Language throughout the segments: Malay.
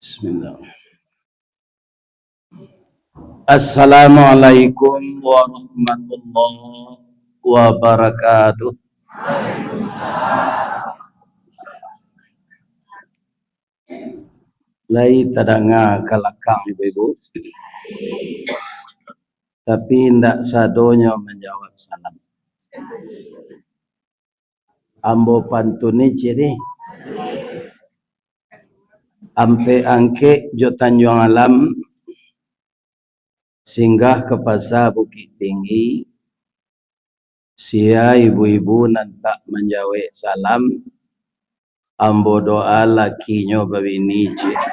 Bismillah. Assalamualaikum warahmatullahi wabarakatuh. Lai tadanga kalakang ibu-ibu, tapi ndak sadonya menjawab salam. Ambo pantuni ciri ampe angke jo Tanjung Alam singgah ke pasar Bukit Tinggi. Sia ibu-ibu nantak menjawab salam. Ambo doa lakinya babini ciri.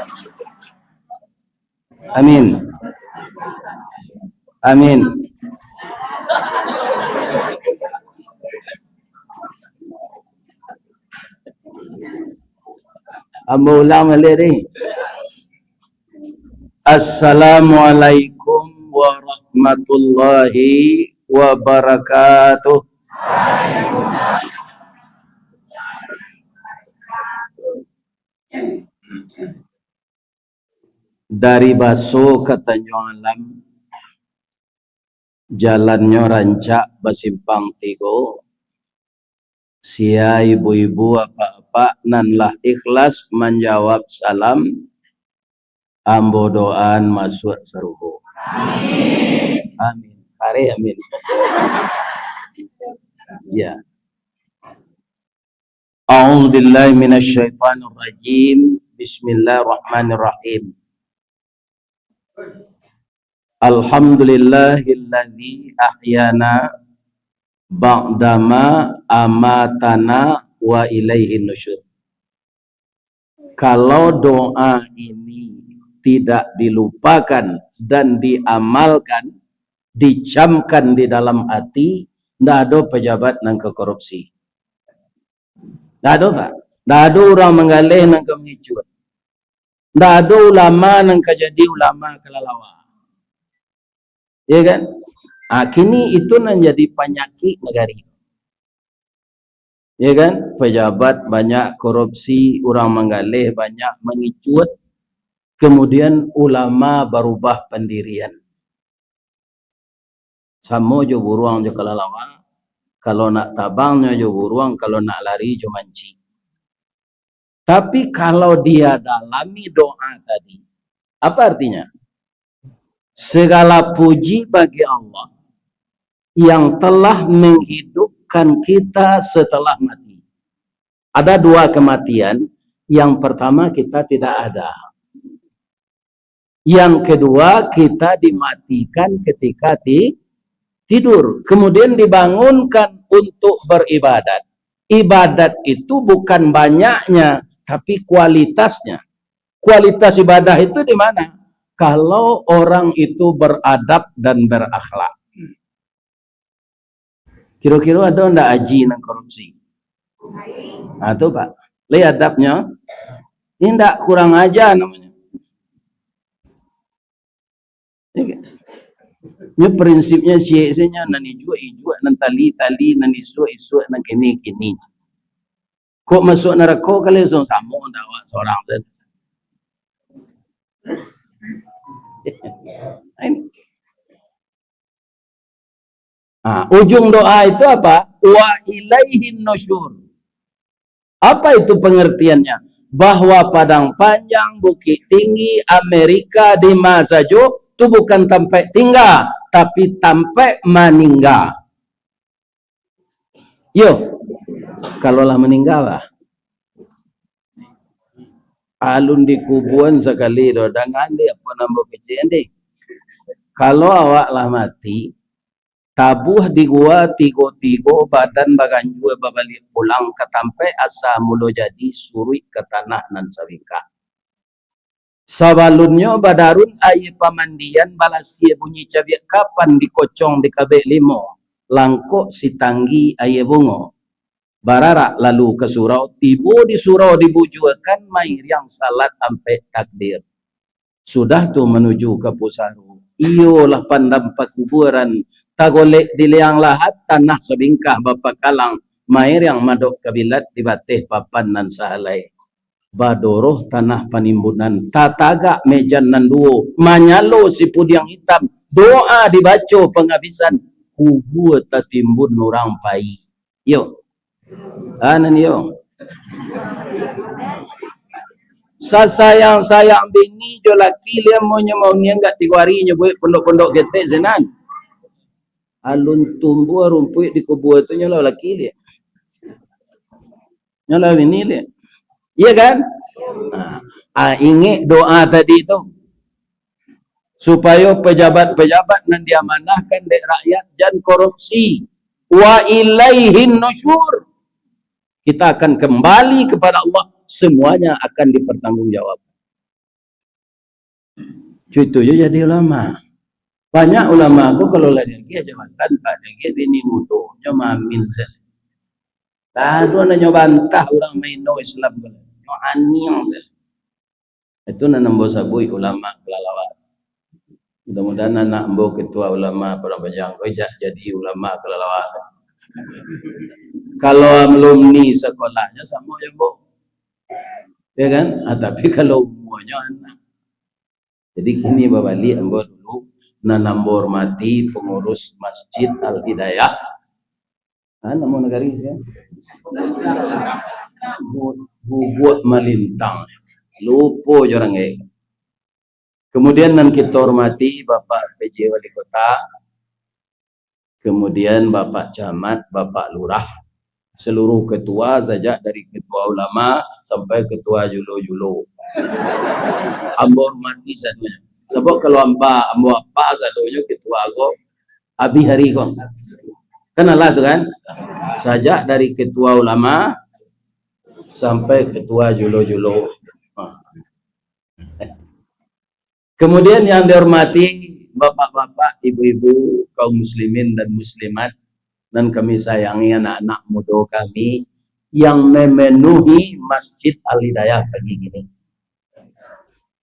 Amin. Amin. Ambo ulang balik ni. Assalamualaikum warahmatullahi wabarakatuh. Dari Baso ke Tanjung Alam, jalannya rancak basimpang tigo. Sia ibu-ibu apa-apa nanlah ikhlas menjawab salam. Ambo doan masuk seruhu. Amin. Amin. Hari amin. Ya. A'udzubillahi minasyaitonir rajim. Bismillahirrahmanirrahim. Alhamdulillahilladzi ahyana ba'dama amatana wa ilaihin nusyur. Kalau doa ini tidak dilupakan dan diamalkan, dicamkan di dalam hati, tidak ada pejabat nang ke korupsi. Tidak ada, Pak. Tidak ada orang menggalih nang ke mengicut. Tidak ada ulama nang ke jadi ulama kelalawa. Ya kan? Kini itu menjadi penyakit negara. Ya kan? Pejabat banyak korupsi, orang menggalih banyak mengicut. Kemudian ulama berubah pendirian. Sama jo buruang jo kelalawa. Kalau nak tabangnya jo buruang, kalau nak lari jo manci. Tapi kalau dia dalami doa tadi, apa artinya? Segala puji bagi Allah yang telah menghidupkan kita setelah mati. Ada dua kematian. Yang pertama kita tidak ada. Yang kedua kita dimatikan ketika tidur. Kemudian dibangunkan untuk beribadat. Ibadat itu bukan banyaknya, tapi kualitasnya. Kualitas ibadah itu di mana? Kalau orang itu beradab dan berakhlak. Kira-kira ada ndak haji nang korupsi? Itu Pak. Lihat adabnya. Ini ndak kurang aja namanya. Ini prinsipnya siasanya nani jua nan tali nan isu nan kini. Kok masuk neraka kali sama dakwah seorang tu. Ujung doa itu apa? Wa ilaihin nusyur. Apa itu pengertiannya? Bahwa Padang Panjang, Bukit Tinggi, Amerika, di masa itu bukan sampai tinggal, tapi sampai meninggal. Yo, kalaulah meninggal lah. Alun di kubuan sekali do, dengan dia apa nambah kecil ni. Kalau awak lah mati, tabuh di gua tigo badan baganjua babalik pulang ke tampe asa mulo jadi surui ke tanah nan sawika. Sabalunnya badarun aye pamandian balasia bunyi cabiak kapan dikocong di kabek limo langkok si tanggi aye bungo. Bararak lalu ke surau, tibo di surau dibujuakan mair yang salat sampai takdir. Sudah tu menuju ke Pusaru. Iyolah pandam pakuburan, tagolek di liang lahat tanah sebingkah bapa kalang, mair yang madok kabilat dibatih papan nan sahalai. badoroh tanah panimbunan tataga mejan nanduo manyalo si pudiang hitam doa dibaca penghabisan kubur tatimbun orang pai yo anan yo sayang bini jo laki dia mau enggak 3 hari buat pondok-pondok getek senan alun tumbuh rumput di kubur tu nyala laki dia nyala bini dia iya kan ingat doa tadi tu supaya pejabat-pejabat yang diamanahkan dek rakyat jangan korupsi wa ilaihin nusyur kita akan kembali kepada Allah semuanya akan dipertanggungjawab itu je jadi ulama banyak ulama aku kalau lagi jabatan tak lagi bini mudohnya mamin lalu nanya bantah orang main no Islam no aniang itu nanambo sabui ulama kelalawat mudah-mudahan anak mbo ketua ulama Perabajang jadi ulama kelalawat kalau alumni sekolahnya sama ya bu ya kan tapi kalau umurnya anak jadi kini babali ambo dulu nanambo hormati pengurus Masjid Al Hidayah namun negari ya buat malintang lupa orang kemudian nan kita hormati Bapak PJ Wali Kota kemudian Bapak Camat Bapak Lurah seluruh ketua saja dari ketua ulama sampai ketua julo-julo ambo hormati sadunya sebab kalau ambo apa sadunya ketua aku abi hari kong kenalah tu kan saja dari ketua ulama sampai ketua julo-julo kemudian yang dihormati bapak-bapak, ibu-ibu, kaum muslimin dan muslimat dan kami sayangi anak-anak muda kami yang memenuhi Masjid Al Hidayah pagi ini.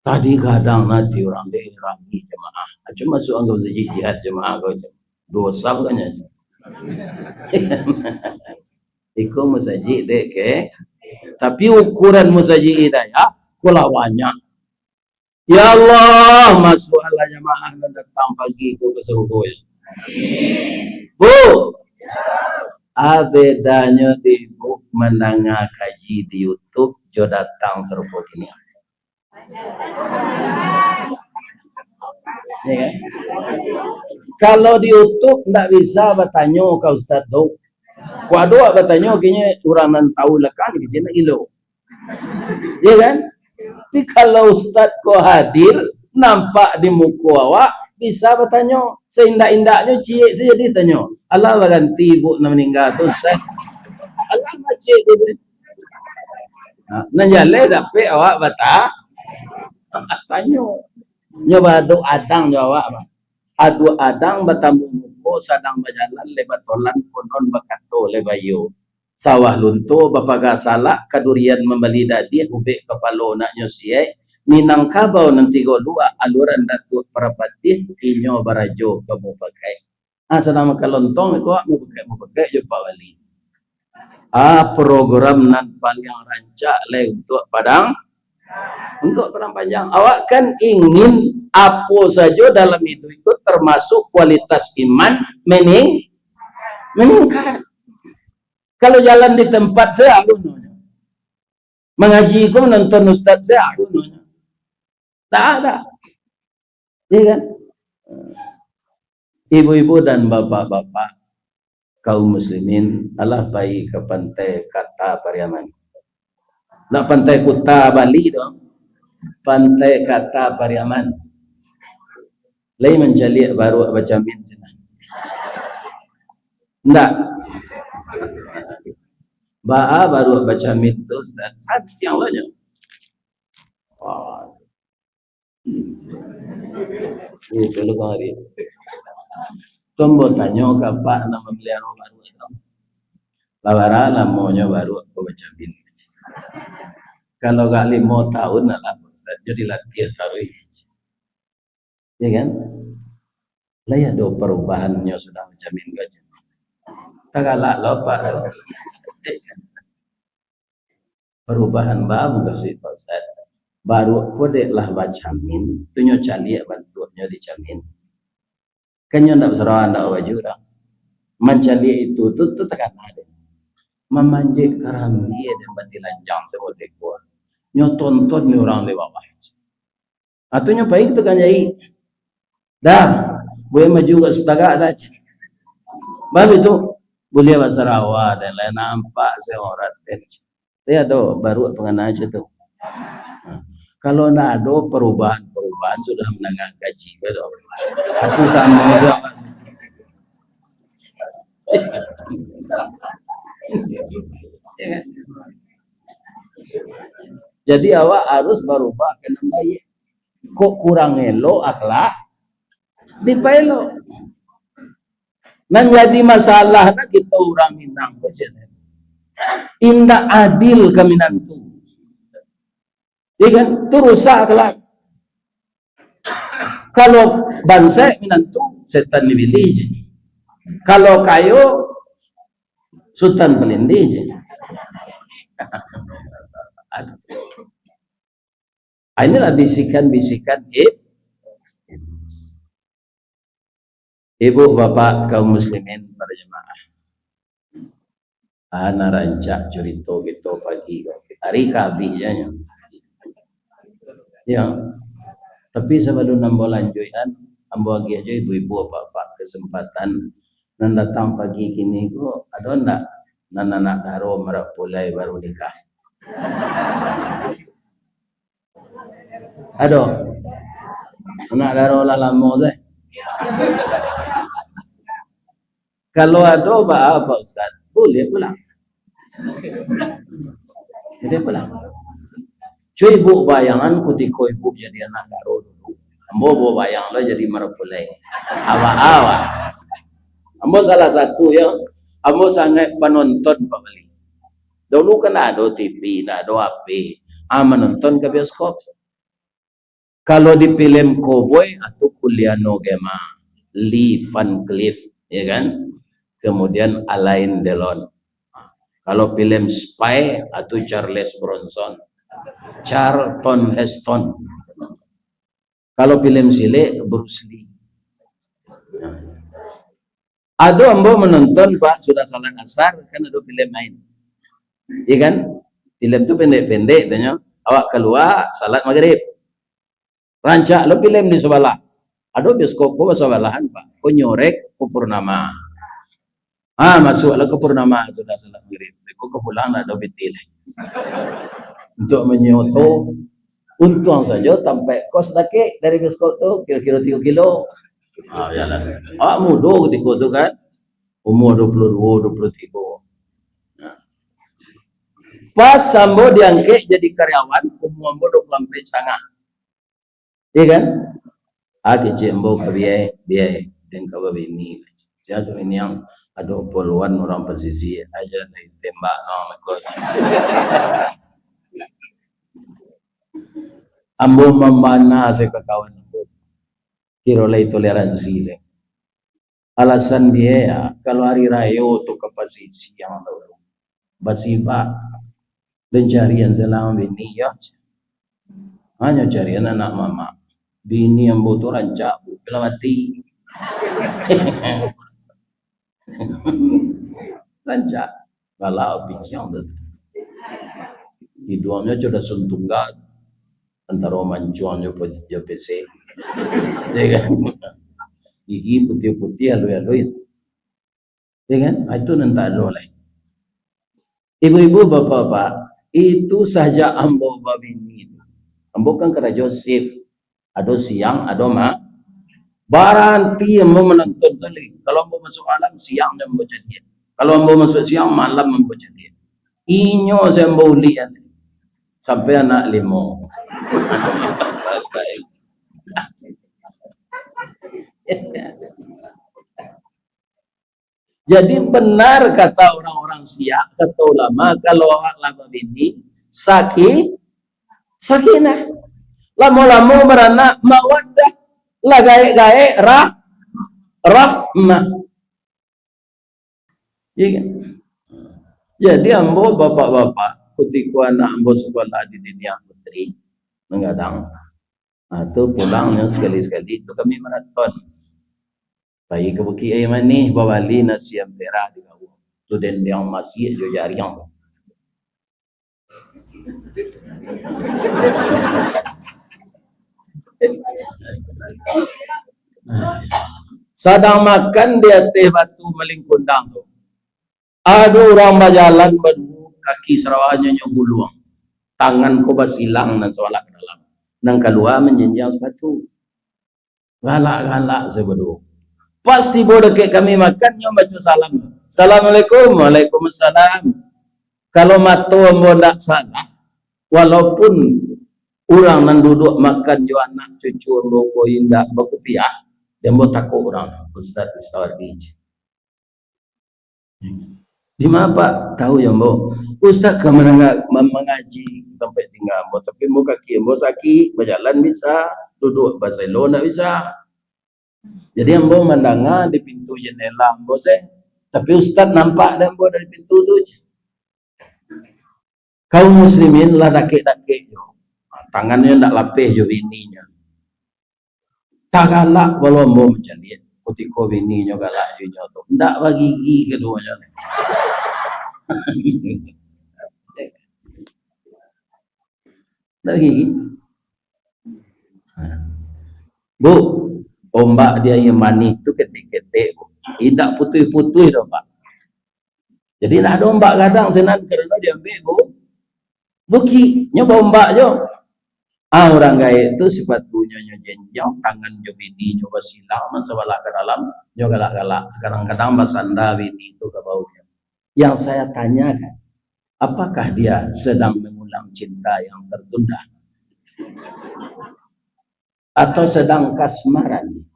Tadi kadang nanti orang daerah ni jemaah, cuma masuk anggap saja jihad jemaah kau dosa bukannya. Ikut masjid dek ke, tapi ukuran masjid Hidayah kulawannya. Ya Allah, masuk Allah jemaah dan datang pagi ke subuh. Bu, bedanya di bu mendengar kaji di YouTube, jo datang serupa ini. Ya kan? Kalau di YouTube tidak bisa bertanya ke Ustaz tu. Kuado bertanya kini orang nan tahu lekan kini nak ilo. Ya kan? Tapi kalau Ustaz ko hadir nampak di muka awak bisa bertanya seindak-indaknya cik saja ditanya Allah ganti ibu nak meninggal tu Ustaz Allah macik gitu nanjale dapat awak bata tanya nyoba adu adang jawab adu adang bertamu muka sadang berjalan lebat tolan konon bakato lebayo sawah lunto bapaga salak kadurian membeli dadi ubek kepala naknya siye minang kabau nanti dua aluran datuk perapatih inyo barajo kamu pakai selama kalontong itu mau pakai jumpa wali program nan paling rancak le untuk padang panjang awak kan ingin apa saja dalam hidup itu termasuk kualitas iman meningkat kalau jalan di tempat saya alunonya mengaji ku nonton ustaz saya alunonya tak ada ya kan ibu-ibu dan bapak-bapak kaum muslimin Allah baik ke pantai kata Pariaman nak pantai Kuta Bali dong pantai kata Pariaman lain mencari baru baca min sini enggak baru baca min tu Ustaz yang lainnya itu lu kau hari tombo tanya kapak nama beliau baru itu lawara lamonya baru aku baca min kalau gak 5 tahun lah Ustaz jadi latihan taruh ya kan lah ya do perubahannya sudah menjamin gaji tak galak lupa perubahan baru kasih Pak Ustaz. Baru kode lah bacamin, tunyo cali bantunya dicamin. Kanyo ndak besar ndak wajib dah. Mencali itu tu tekan ada. Memanjat karang dia dan batilanjang semua dekor. Nyo tonton ni orang lewat bawah. Atunya baik tu kan jadi. Dah, boleh maju ke setagak dah. Bab itu boleh bahasa rawa dan lain nampak seorang dan dia ada baru pengenal aja tu. Kalau nak ada perubahan sudah menengah gaji betul. Itu sama saja. Jadi awak harus berubah kena baik. Kok kurang elo akhlak dipelo. Nan jadi masalah nak kita orang Minang macam indah adil kami nanti. Ya kan? Itu rusak akhlak. Kalau bangsa minantu setan dipilih je. Kalau kayu sultan pelindih je. Inilah bisikan-bisikan ibu bapak kaum muslimin para jemaah. Ana rancak cerita gitu pagi hari kabihnya. Ya. Tapi sebelum nambo lanjutan, ambo lagi aja ibu-ibu bapak kesempatan nan datang pagi kini ko ada ndak nan anak daro merap pulai baru nikah. Aduh, anak daro lah lama saya. Kalau ada apa Ustaz? Boleh pulang. Boleh pulang. Cuy ibu bayangan ketika ibu jadi anak daro dulu. Ambo bayang lo jadi merapulai. Awa-awa. Ambo salah satu ya. Ambo sangat penonton Pak Bali. Dulu kan ada TV, ada HP. Menonton ke bioskop. Kalau di film Cowboy atau kuliah Nogema, Lee Van Cleef, ya kan? Kemudian Alain Delon. Kalau film Spy atau Charles Bronson, Charlton Heston. Kalau film Sile, Bruce Lee. Ada ambo menonton Pak sudah salat asar kan ada film main, ya kan? Film itu pendek-pendek, tanya. Awak keluar salat maghrib. Rancak lo film di sebelah. Ada bioskop ko sebelahan Pak. Ko nyorek ko purnama. Masuklah ke purnama sudah salat maghrib. Ko kepulang ada betil. Untuk menyoto untung saja sampai kos dake dari bioskop tu kira-kira 3 kilo. Jalan. Muda ketika tu kan. Umur 22, 23. Pas sambo diangkat jadi karyawan, umur ambo 24 setengah. Iya kan? Kecil ambo ke biaya dan ke bini. Siapa ini yang ada puluhan orang pesisir aja dari tembak ambo membana saya ke kawan ambo. Kirolai toleransi le. Alasan dia kalau hari raya tu ke pesisir yang dulu. Basiba pencarian selama bini ya. Hanya carian anak mama. Bini yang butuh rancak telah mati. Rancak kalau bikin tu. Hidupnya sudah sentunggal antara mancuan je PC. Ya kan? Gigi putih-putih aloi-aloi. Ya kan? Itu nanti ada lain. Ibu-ibu, bapak-bapak, itu saja ambo babini. Ambo kan kerja shift. Ada siang, ada Baranti ambo menonton kali. Kalau ambo masuk malam, siang ambo jadi. Kalau ambo masuk siang, malam ambo jadi. Inyo saya ambo lihat. Sampai anak 5. Jadi benar kata orang-orang Syiah, kata ulama, kalau orang lama bini sakinah, lama-lama merana mawaddah, lah gae-gae rahmah. Ya kan? Jadi ambo bapak-bapak kutiku anak ambo sekolah di dunia putri mengadang. Itu pulangnya sekali-sekali itu kami maraton. Bayi ke Bukit Air Manis bawali nasi ampera di bawah. Tu dan yang masih jo jariang. Sedang makan di atas batu melingkundang tu. Ada orang berjalan berdua kaki serawanya nyoguluang. Tangan ko basilang dan sewalak ke dalam. Nang keluar menjenjang sepatu. Galak-galak saya berdua. Pasti bodoh kayak kami makan nyo baca salam. Assalamualaikum, waalaikumsalam. Kalau matu ambo ndak salah, walaupun orang nan duduk makan jo anak cucu ambo ko indak berkopiah, dia ambo takut orang Ustaz Istawardi. Di mana Pak? Tahu ya ambo. Ustaz ke mengaji sampai tinggal ambo, tapi ambo kaki ambo sakit, berjalan bisa, duduk Barcelona bisa. Jadi ambo mendengar di pintu jendela ambo saya, tapi Ustaz nampak dan ambo dari pintu tu. Kaum muslimin lah dakik-dakik jo. Tangannya ndak lapih jo bininya. Tak galak walau ambo macam ni. Kutiko bininya galak jo tu. Ndak bagi gigi keduanya. Ndak gigi. Bu, ombak dia yang manis tu ketik-ketik. Tidak putih-putih dah Pak. Jadi nak ada ombak kadang senang kerana dia ambil bu. Buki, nyoba ombak je. Orang gaib tu sepatunya jenjang, tangan jo bini nyoba silang, mencoba ke dalam, nyo galak-galak. Sekarang kadang basanda bini itu ke baunya. Yang saya tanyakan, apakah dia sedang mengulang cinta yang tertunda? Atau sedang kasmaran?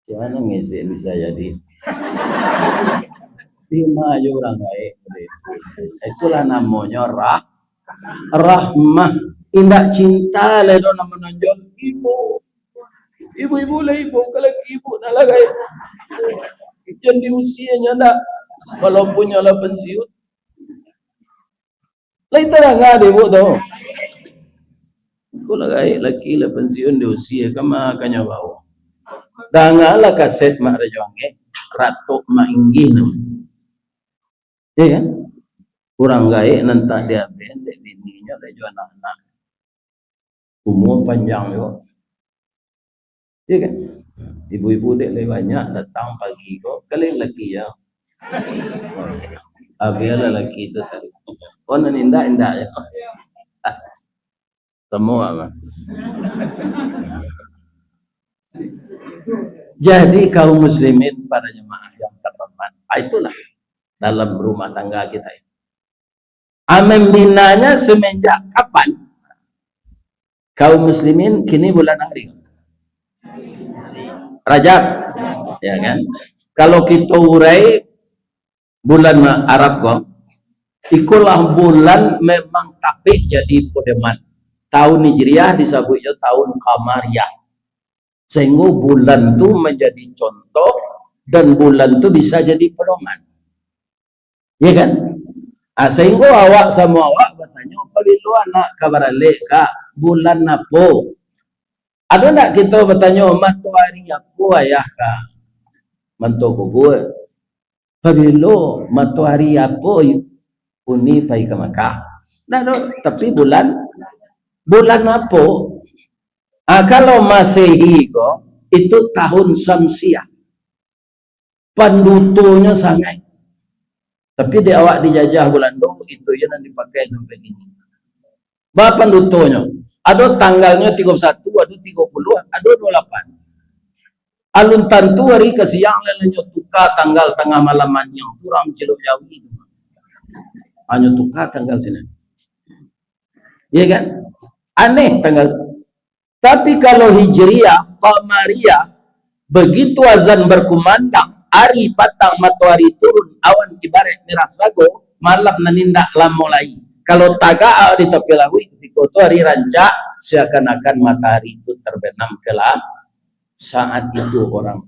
Gimana ngisi bisa jadi? Lima orang gaib. Itulah namanya rahmah. Indah cinta ledo nama menonjol ibu lah ibu kalau ibu nalah gaib. Ikan di usianya dah walaupun nyala pensiun. Lain terang ada ibu tu. Kalau gaib laki lah pensiun di usia kama kanya bau. Dangalah kaset mak rajuange Ratu Mainggi nama. Ya kan? Kurang gaib nanti dia bendek bininya lejo anak-anak. Umur panjang yo. Ya kan? Ibu-ibu dek lebih banyak datang pagi kok. Kalian lelaki ya. Biarlah lelaki itu tadi. Oh nan indah ya. Semua mah. Jadi kaum muslimin para jemaah yang terhormat, itulah dalam rumah tangga kita ini. Membinanya semenjak kapan? Kaum muslimin kini bulan hari Rajab, ya kan? Kalau kita urai bulan Arab kok, ikulah bulan memang tapi jadi podeman. Tahun Hijriah disebutnya tahun Qamariyah. Sehingga bulan itu menjadi contoh dan bulan itu bisa jadi pedoman. Ya kan? Sehingga awak sama awak bertanya, apabila anak kabarale kak bulan apa? Ada tak kita bertanya, matahari apa ayah kak? Mantu gue. Apabila matahari apa? Uni pai ke Makkah. Nah, tapi bulan apa? Kalau Masehi kok itu tahun Samsiah. Pandutunya sangat. Tapi di awak dijajah bulan dong itu yang dipakai sampai gini. Berapa pandutunya? Ada tanggalnya 31, ada 30, ada 28. Alun tantu hari ke siang lelenya tukar tanggal tengah malamannya. Kurang celok jawi. Hanya tukar tanggal sini. Iya kan? Aneh tanggal. Tapi kalau Hijriah, Qamariyah, begitu azan berkumandang, hari patang matahari turun, awan ibarat merah sago, malam nanindak lamolai. Kalau taga di tepi lawi, ketika itu hari rancak, seakan-akan matahari itu terbenam gelap. Saat itu orang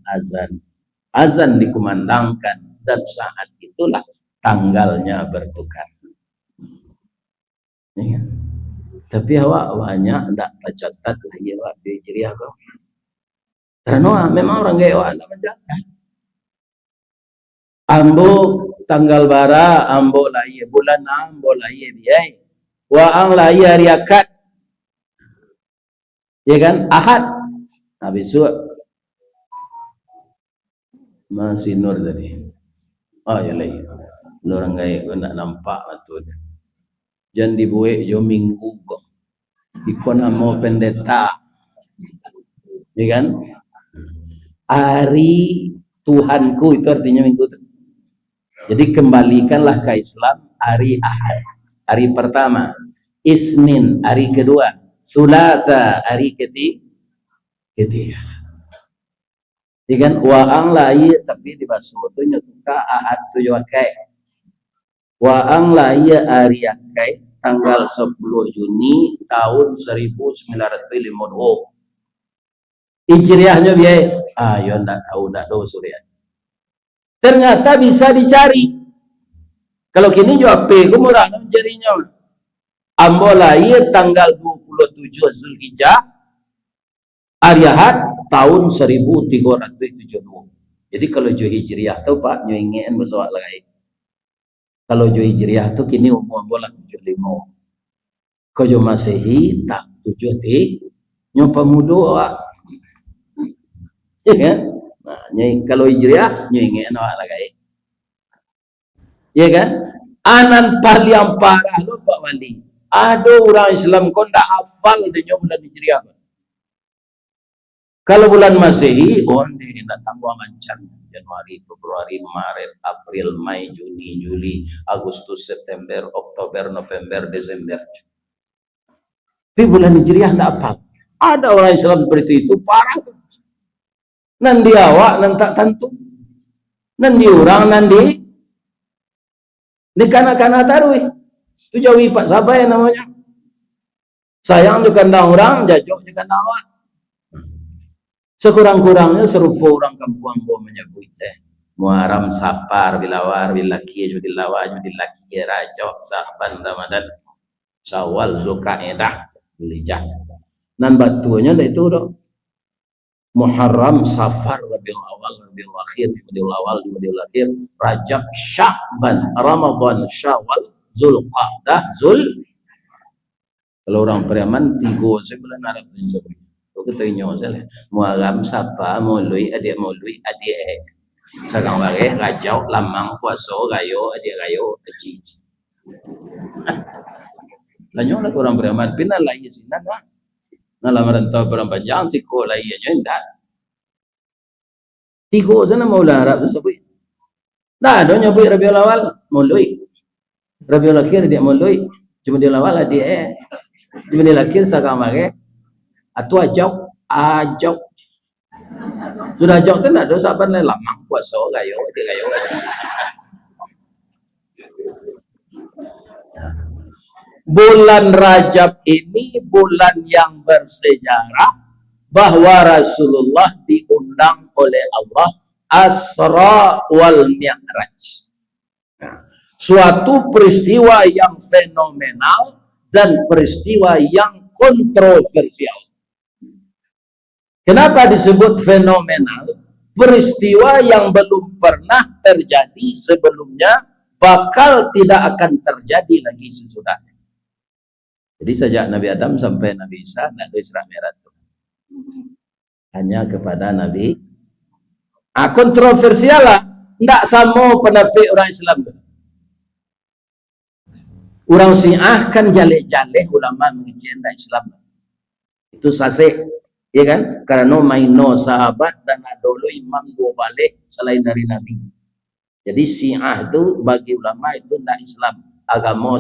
azan dikumandangkan, dan saat itulah tanggalnya bertukar. Ya. Tapi awak banyak tak tercatat lagi awak di Hijriah kau. Karena memang orang gaya awak tak mencatat. Ambo tanggal bara, ambo lahir bulan ambo lahir dia. Waang lahir hari akad. Ya kan? Ahad. Habis itu masih nur tadi. Oh ya lahir. Orang gaya kau nak nampak betul. Jangan dibuat jo minggu kok. Ikon amo pendeta. Ya kan? Hari Tuhanku itu artinya minggu itu. Jadi kembalikanlah ke Islam hari Ahad, hari pertama. Isnin, hari kedua. Sulata, hari ketiga. Jadi kan waang lahir tapi di basuh itu nyetuka Ahad tu wakai. Waang lahir hari akai tanggal 10 Juni tahun 1950. Hijriahnya biaya. Yo ndak tahu ndak tahu surya. Ternyata bisa dicari. Kalau kini jawab P, murah mencarinya. Ambo lahir tanggal 27 Zulhijjah, hari Ahad tahun 1372. Jadi kalau jo Hijriah tu Pak nyo ingin bersoal lagi. Kalau jo Hijriah tu kini umur ambo lah 75. Kalau jo Masehi tak 7 nyo pemuda awak. Ya kan? Nah, kalau Hijriah nyo ingin awak lagi. Ya kan? Anan yang parah lo Pak Wali. Ada orang Islam kau tak hafal dia bulan Hijriah. Kalau bulan Masehi, dia nak tangguh mancan. Januari, Februari, Maret, April, Mei, Juni, Juli, Agustus, September, Oktober, November, Desember. Tapi bulan Hijriah tak hafal. Ada orang Islam seperti itu parah. Nanti awak nanti tak tentu. Nanti orang nanti di kanak-kanak tarui itu jawi Pak Sabai namanya. Sayang juga kandang orang, jajok juga kandang awak. Sekurang-kurangnya serupa orang kampung ambo menyebut Muharram, Safar, Bilawar, Bilaki, Judilawar, Judilaki, Rajab, Saban, Ramadan, Syawal, Zulkaidah, Dzulhijjah. Nan batunya itu dong. Muharram, Safar, Rabiul Awal, Rabiul Akhir, Rabiul Awal, Rabiul Akhir, Rajab, Sya'ban, Ramadan, Syawal, Zulqa'dah, Kalau orang Periaman 3 sebulan Arab dan sebagainya. Itu ketanya salah. Muharram, Safar, Maulwi, adik Maulwi, adik Sarang Wareh, Rajau, Lamang, Puaso, Gayo, adik Gayo, Aji. Tanya lah orang Periaman, pindah lagi sini nak. Nalam rantau perempanjang siko lagi aja enggak. 3 sana Maula Arab tu sebut. Dah ada nyebut Rabiul Awal Maului. Rabiul Akhir dia Maului. Cuma dia awal dia Cuma dia akhir sekarang mare. Atu ajau. Sudah ajau tu nak ada saban lamang puasa gayo dia gayo. Bulan Rajab ini bulan yang bersejarah bahwa Rasulullah diundang oleh Allah Asra wal Mi'raj. Nah, suatu peristiwa yang fenomenal dan peristiwa yang kontroversial. Kenapa disebut fenomenal? Peristiwa yang belum pernah terjadi sebelumnya, bakal tidak akan terjadi lagi sesudahnya. Jadi sejak Nabi Adam sampai Nabi Isa tidak ada Isra Mi'raj. Hanya kepada Nabi. Kontroversial lah. Tidak sama pendapat orang Islam. Orang Syiah kan jaleh-jaleh ulama mengizinkan Islam. Itu sasih. Ya kan? Karena maino sahabat dan adolo imam dua balik selain dari Nabi. Jadi Syiah itu bagi ulama itu tidak Islam. Agama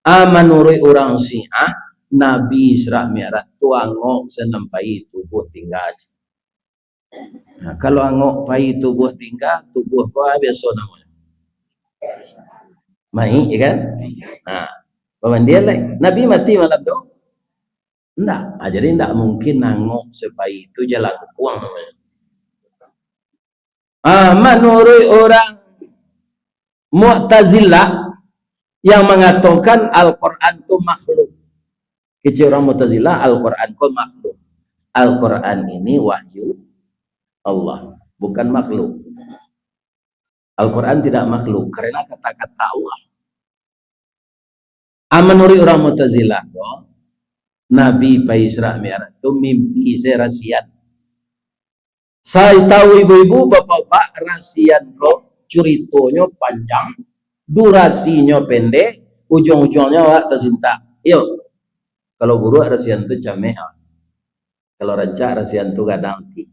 menurut orang Syiah, Nabi Isra Mi'raj tu angok senampai tubuh tinggal. Nah, kalau angok pai tubuh tinggal, tubuh kau biasa namanya. Mai, ya kan? Nah, paman dia lah. Nabi mati malam tu? Enggak. Jadi enggak mungkin angok sepai itu jalan kuang namanya. Menurut orang Mu'tazilah yang mengatakan Al-Quran itu makhluk. Kecil orang Mu'tazilah, Al-Quran itu makhluk. Al-Quran ini wahyu Allah, bukan makhluk. Al-Quran tidak makhluk karena kata-kata Allah. Menurut orang Mu'tazilah, Nabi Isra Mi'raj itu mimpi serasian. Saya tahu ibu-ibu, bapak-bapak, rasian kok ceritanya panjang, durasinya pendek, ujung-ujungnya wak tersinta. Yuk, kalau guru rasian itu jameha, kalau rancak rasian itu kadang ti.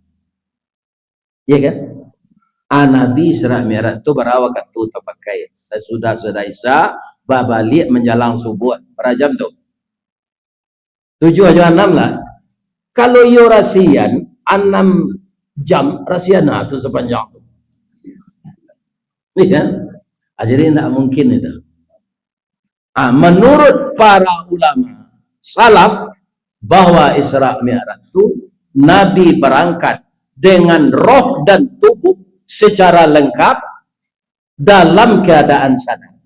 Iya kan? Nabi Isra Mi'raj itu berawak itu terpakai. Sesudah Isa balik menjelang subuh, berapa jam tuh? 7 aja 6 lah. Kalau yo rasian 6 jam rasian itu sepanjang itu. Iya. Jadi tidak mungkin itu. Menurut para ulama salaf bahwa Isra Mi'raj itu Nabi berangkat dengan roh dan tubuh secara lengkap dalam keadaan sadar.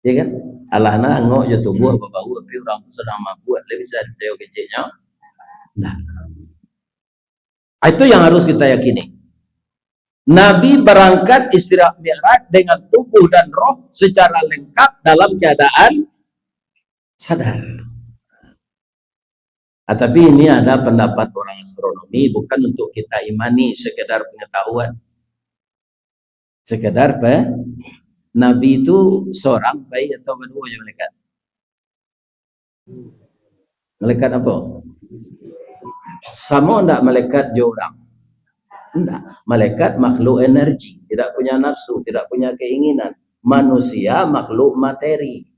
Ya kan? Alahna ngok je tubuh bau tapi orang sedang mabuk lebih bisa teo kecilnya. Nah. Itu yang harus kita yakini. Nabi berangkat Isra Mi'raj dengan tubuh dan roh secara lengkap dalam keadaan sadar. Tapi ini ada pendapat orang astronomi, bukan untuk kita imani, sekedar pengetahuan. Sekedar Nabi itu seorang baik atau berdua je malaikat? Malaikat apa? Sama enggak malaikat je orang? Enggak. Malaikat makhluk energi, tidak punya nafsu, tidak punya keinginan. Manusia makhluk materi,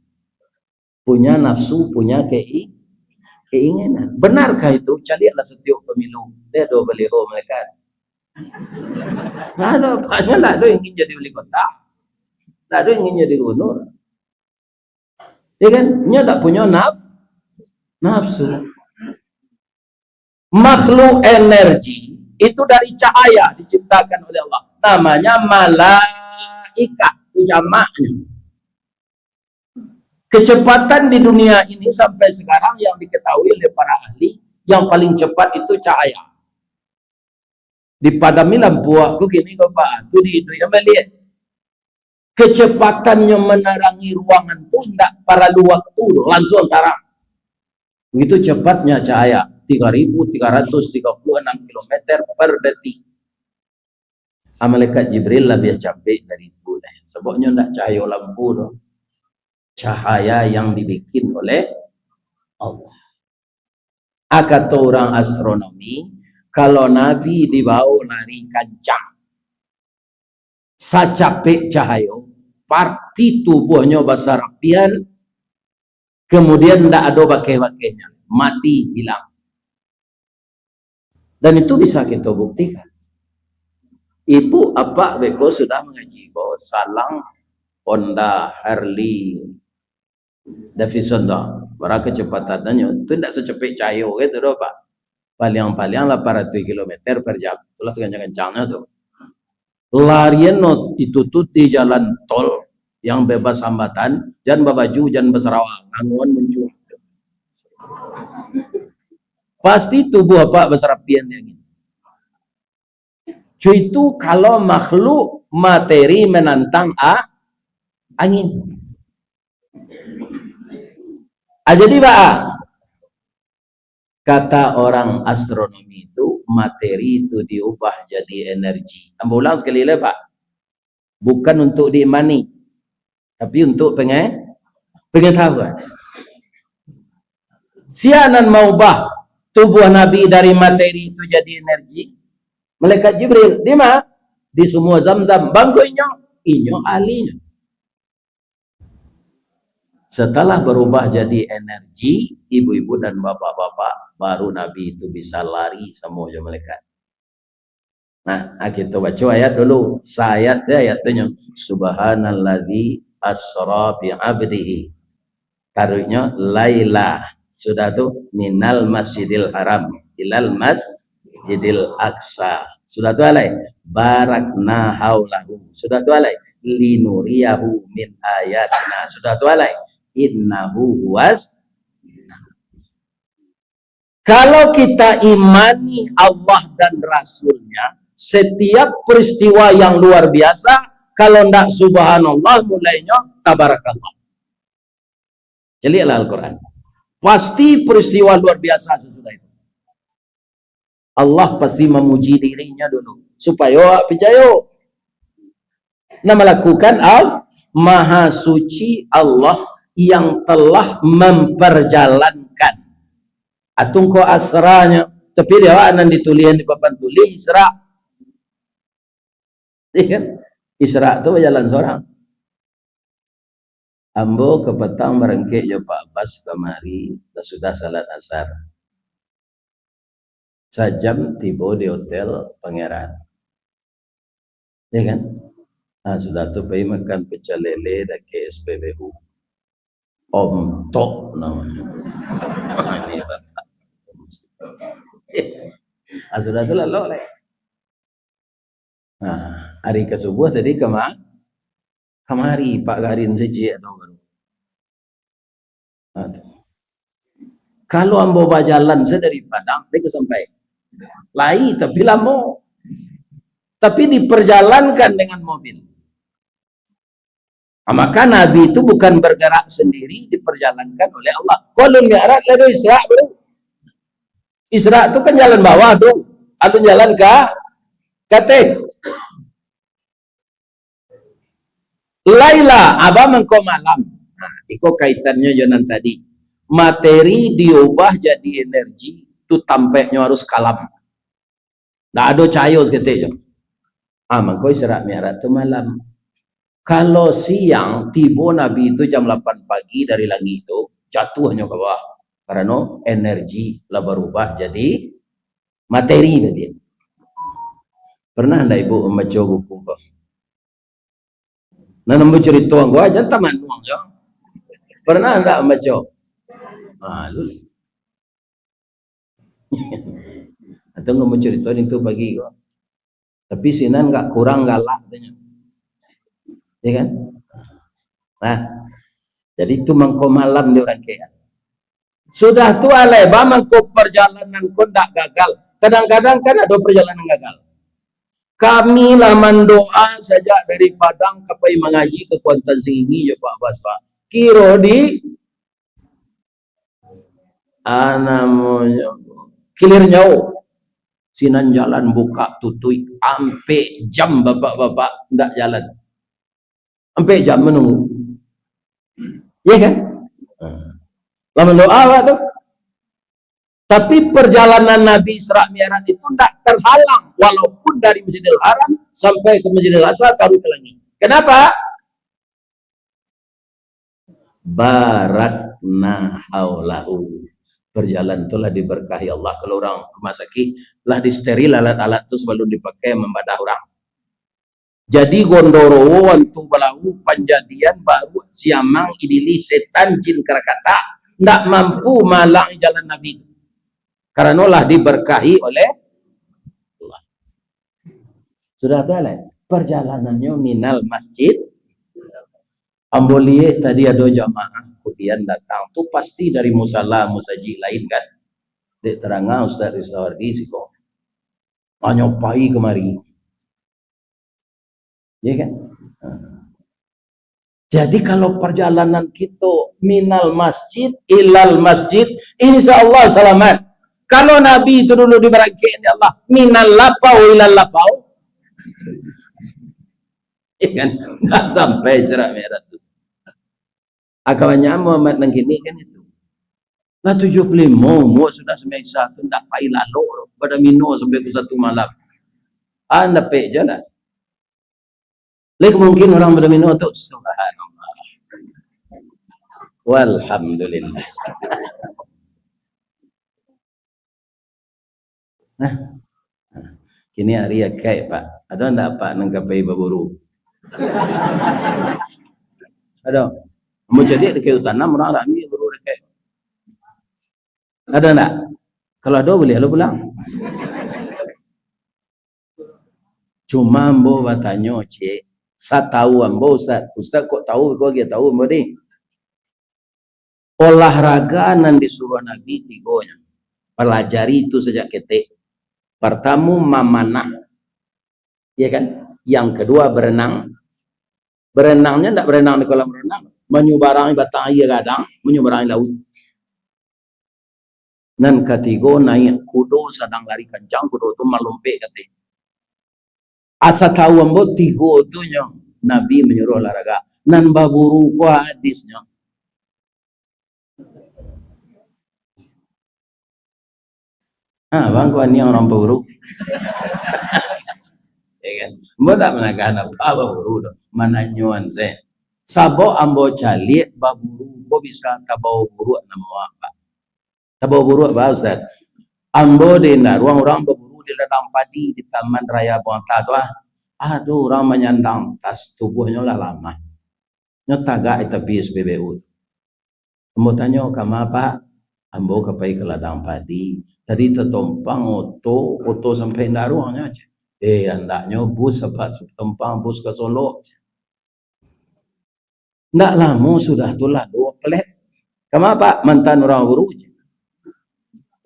punya nafsu, punya keinginan. Benarkah itu? Carilah setiap pemilu dia do beliau malaikat. Nah, ada banyak lah do ingin jadi wali kota, tak ada ingin jadi gubernur. Ya kan? Dia tak punya nafsu. Makhluk energi itu dari cahaya diciptakan oleh Allah. Namanya malaikat, jamaknya. Kecepatan di dunia ini sampai sekarang yang diketahui oleh para ahli, yang paling cepat itu cahaya. Dipadami lampu aku gini kok Pak, itu di itu yang melihat. Kecepatannya menerangi ruangan itu tidak perlu waktu, langsung terang. Begitu cepatnya cahaya, 3.336 km per detik. Malaikat Jibril lebih capek dari itu. Sebabnya tidak cahaya lampu, no? Cahaya yang dibikin oleh Allah. Kata orang astronomi, kalau Nabi dibawa lari kencang, secapek cahaya, parti tubuhnya besar rapian, kemudian tidak ada bakai-bakainya, mati, hilang. Dan itu bisa kita buktikan. Ibu apa beko sudah mengaji bahwa Salang, Honda, Harley, Davidson dah, berapa kecepatannya itu tidak secepat cahaya gitu doh Pak. Paling-paling 800 km per jam. Itulah sekencang-kencangnya tuh. Larian itu tuh di jalan tol yang bebas hambatan, jangan babaju, jangan berserawang, ngangguan muncul. Pasti tubuh apa besarapian yang ini. Cuy itu kalau makhluk materi menantang angin. Jadi Pak, kata orang astronomi itu materi itu diubah jadi energi. Ambil ulang sekali lagi Pak. Bukan untuk diimani, tapi untuk pengetahuan. Sianan mau ubah tubuh Nabi dari materi itu jadi energi. Malaikat Jibril di mana? Di semua Zam-Zam. Bangkuinyo, inyo ahlinya. Setelah berubah jadi energi, ibu-ibu dan bapak-bapak, baru Nabi itu bisa lari sama malaikat. Nah, kita baca ayat dulu. Ayatnya Subhanalladzi asra bi 'abdihi. Taruhnya laila. Sudah tuh minal masjidil haram ilal masjidil aqsa. Sudah tu alai. Barakna haulahu. Sudah tu alai. Linuriyahu min ayatina. Sudah tu alai. Innahu huwas. Kalau kita imani Allah dan Rasulnya, setiap peristiwa yang luar biasa, kalau tidak subhanallah mulainya tabarakallah. Jadi Al-Quran. Pasti peristiwa luar biasa sesudah itu. Allah pasti memuji dirinya dulu. Supaya percaya. Nah melakukan Maha Suci Allah yang telah memperjalankan. Atung ko asranya. Tapi dia anan ditulian di papan tuli Isra. Isra itu jalan seorang. Ambo ke petang merengkek jo Pak Abbas kemari. Sudah salat asar. Sajam tiba di hotel Pangeran. Ya kan? Nah, sudah tu pergi makan pecel lele dan ke SPBU. Om Tok namanya. Ini bapak. Ah, sudah tu lalu lah. Nah, hari ke subuh tadi kemari Pak Garin saja atau baru. Nah, kalau ambo berjalan saya dari Padang, dia sampai. Lai tapi lama. Tapi diperjalankan dengan mobil. Maka Nabi itu bukan bergerak sendiri, diperjalankan oleh Allah. Kalau Mi'raj lalu Isra bro. Isra itu kan jalan bawah tuh. Atau jalan ke kate. Laila, abah mengko malam. Nah, itu kaitannya jonan tadi. Materi diubah jadi energi, itu tampaknya harus kalam. Nah, ada cahaya seketika. Mengko Isra Mi'raj itu malam. Kalau siang tiba Nabi itu jam 8 pagi dari langit itu jatuhnya ke bawah karena energi lah berubah jadi materi tadi. Pernah anda ibu membaca buku kok? Nah, nambah cerita gua aja taman uang ya. Pernah anda membaca? Lu. Atau nggak mau cerita itu pagi kok. Tapi sinan nggak kurang galak katanya. Ya kan? Nah, jadi itu mangko malam di orang kaya. Sudah tua leba mangko perjalanan kau tak gagal. Kadang-kadang kan ada perjalanan gagal. Kami lah mendoa sejak dari Padang kapai mengaji ke Kuantan sini ya Pak Bas Pak. Kiro di namanya kilir jauh. Sinan jalan buka tutui ampe jam bapak-bapak ndak jalan. Sampai jam menunggu. Iya kan? Lama doa tuh. Tapi perjalanan Nabi Isra Mi'raj itu tidak terhalang. Walaupun dari Masjidil Haram sampai ke Masjidil Aqsa taruh ke langit. Kenapa? Barakna haulahu. Berjalan itulah diberkahi Allah. Kalau orang masaki lah disteril alat-alat itu sebelum dipakai membadah orang. Jadi Gondoro wantu belau panjadian baru siamang idili setan jin Krakata tidak mampu malang jalan Nabi karena lah diberkahi oleh Allah. Sudah tahu perjalanannya minal masjid Ambolie tadi ada jamaah kemudian datang tuh pasti dari musala musaji lain kan di terangah Ustaz Rizwardi sih kok nyopai kemari. Ya kan? Jadi kalau perjalanan kita minal masjid ilal masjid, insya Allah selamat. Kalau Nabi itu dulu diberangkatkan Allah, minal lapau ilal lapau, ya kan? Nggak sampai Isra Mi'raj itu. Akawannya Muhammad nang gini kan itu. Lah 75 mu sudah semesa tu ndak pai lalu pada mino sampai ke satu malam. Anda pe jalan. Lek mungkin orang berminum itu subhanallah. Walhamdulillah. Nah, kini hari ya kayak Pak. Ada enggak Pak nangkapai baburu? Ada. Mau jadi ada kayak tanam orang rami baru kayak. Ada enggak? Kalau ada boleh lo pulang. Cuma ambo bertanya cik, saya tahu ambo Ustaz kok tahu kok dia tahu ambo ni. Olahraga nan disuruh Nabi tigonya. Pelajari itu sejak ketik. Pertama memanah. Ya kan? Yang kedua berenang. Berenangnya tidak berenang di kolam renang. Menyubarangi batang air gadang, menyubarangi laut. Dan ketiga naik kudo sedang lari kencang, kudo itu melompat ketik. Asa tahu ambo tiga itu Nabi menyuruh olahraga. Nan baburu ko hadisnya. Bang ko ni orang baburu. Ya kan? Ambo tak pernah kana apa baburu do. Mananyuan saya. Sabo ambo cali baburu ko bisa tabau buru nama apa? Tabau buru apa Ustaz? Ambo di ruang orang berburu di ladang padi di Taman Raya Bangka tu aduh orang menyandang tas tubuhnya lah lama. Nyo tagak tepi SPBU. Ambo tanya kama Pak, ambo kapai ke ladang padi. Tadi tertompang oto sampai daruangnya aja. Andaknya bus apa tertompang bus ke Solo. Ndak lama sudah tu lah 2 pelet. Kama Pak mantan orang buru.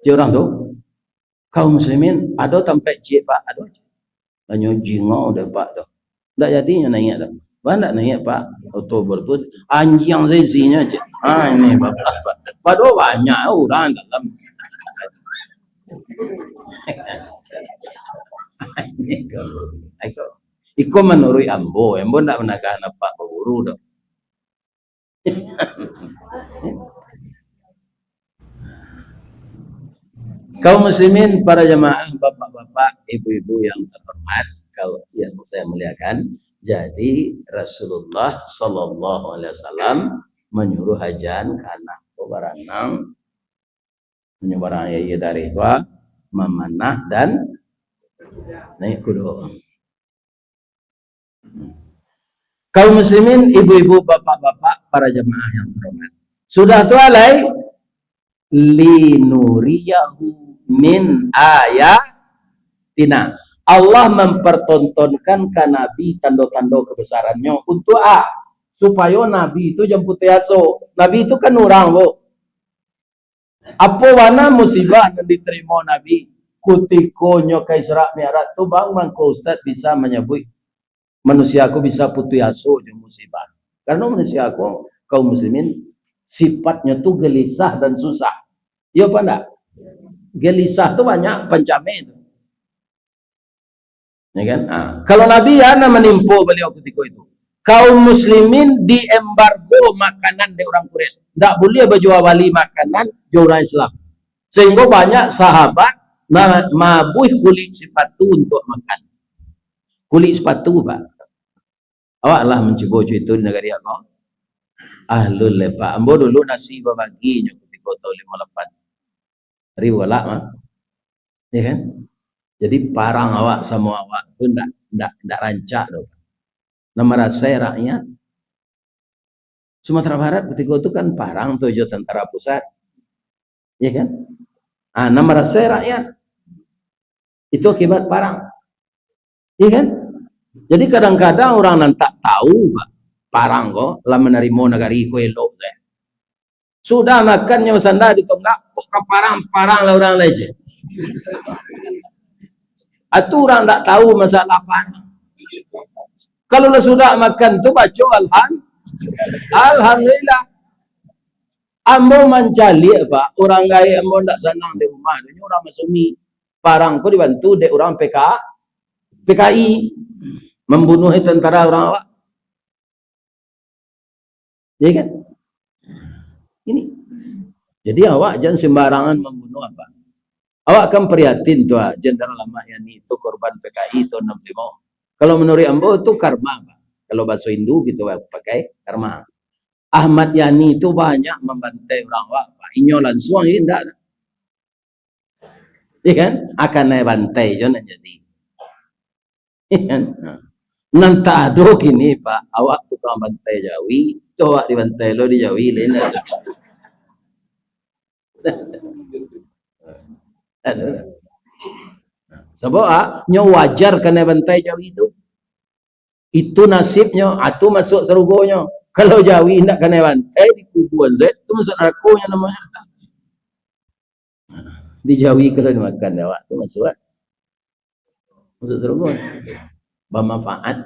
Orang tu kaum muslimin ada tempat cik Pak ada. Hanya jingau dah Pak tu. Tak jadinya naik dah. Banyak naik Pak. Oktober tu anjing sesinya je. Ini bapak. Padahal banyak orang dalam. Iko menurut ambo tak pernah kana Pak berburu dah. Kaum muslimin, para jemaah, bapak-bapak, ibu-ibu yang terhormat, yang saya muliakan. Jadi Rasulullah Sallallahu Alaihi Wasallam menyuruh hajan karena berenang, menyeberang ya dari tua, memanah dan naik kuda. Kaum muslimin, ibu-ibu, bapak-bapak, para jemaah yang terhormat. Sudah tu alai linuriyahu min ayatina. Allah mempertontonkan ke Nabi tanda-tanda kebesarannya untuk supaya Nabi itu jemput yaso. Nabi itu kan orang apa warna musibah yang diterima Nabi kutikonyo ke Isra Mi'raj tu bang mangko Ustaz bisa menyebut manusia aku bisa putu yaso je musibah. Karena manusia aku kaum muslimin sifatnya tu gelisah dan susah. Ya apa enggak? Gelisah tu banyak pencapaian itu. Ya kan? Kalau Nabi menimpa beliau ketika itu. Kaum muslimin diembargo makanan di orang Quraisy. Tak boleh berjual beli makanan di orang Islam. Sehingga banyak sahabat mabuh kulit sepatu untuk makan. Kulit sepatu Pak. Awak lah mencuba itu di negara Allah. Ahlul lepak. Ambo dulu nasi berbagi ketika tahun 58. Ribu galak mah. Ya kan? Jadi parang awak sama awak tu ndak rancak tu. Nama rasa rakyat Sumatera Barat ketika itu kan parang tujuh tentara pusat. Ya kan? Nama rasa rakyat itu akibat parang. Ya kan? Jadi kadang-kadang orang yang tak tahu parang kok lah menerima negara iko elok deh. Sudah makannya sanda ditonggak kok ke parang lah orang lain. Itu orang tak tahu masalah apa. Kalau sudah makan tu baca Alhamdulillah. Ambo mencari apa? Orang gaya ambo tak senang di rumah. Ini orang masumi. Parang ko dibantu dek orang PKI membunuh tentara orang awak. Ya kan? Ini. Jadi awak jangan sembarangan membunuh apa. Awak kan prihatin tu Jenderal Ahmad Yani itu korban PKI tahun 65. Kalau menurut ambo itu karma. Kalau bahasa Hindu gitu pakai karma. Ahmad Yani itu banyak membantai orang awak. Inyo langsung ini enggak. Ya kan? Akan naik bantai jangan jadi. Ya kan? Nanti ada gini Pak, awak tukang bantai Jawi, coba dibantai lo di Jawi lain ada. Sebab nyo wajar kena bantai Jawi itu. Itu nasibnya, atu masuk serugonya. Kalau Jawi nak kena bantai di kubuan Z, itu masuk neraka namanya. Di Jawi kalau dimakan awak tu masuk masuk serugo. Bermanfaat.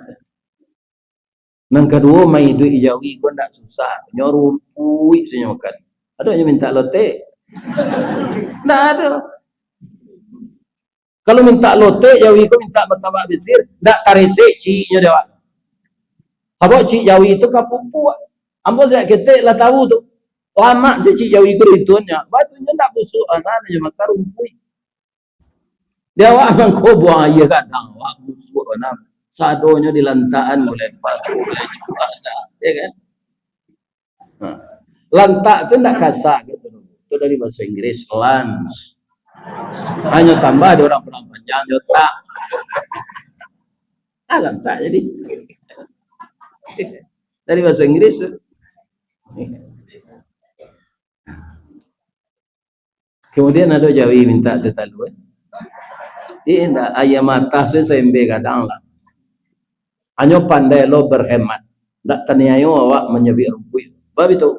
Nang kedua mai duit Jawi kau tak susah. Nyorupui saja makan. Ada yang minta lotek. Tak ada. Kalau minta lotek Jawi kau minta martabak besir, tak tarisik ciknya dia. Sebab cik Jawi itu kapupu. Ambo saya ketek lah tahu tu. Lama si cik Jawi itu rituannya. Batunya tak busuk anak aja makan rumpui. Dia awak mangko buang air kadang awak busuk anak. Sadonya di lantaan boleh padu, boleh juga ada. Ya kan? Lantak itu tidak kasar gitu. Itu dari bahasa Inggris lunch. Hanya tambah ada orang perang panjang tak. Lantak jadi. Dari bahasa Inggris. Kemudian ada Jawi minta tetaluan. Tidak ayam mata sembe kadang lah. Hanya pandai lo berhemat. Tak taniayo awak menyebik rumput. Sebab itu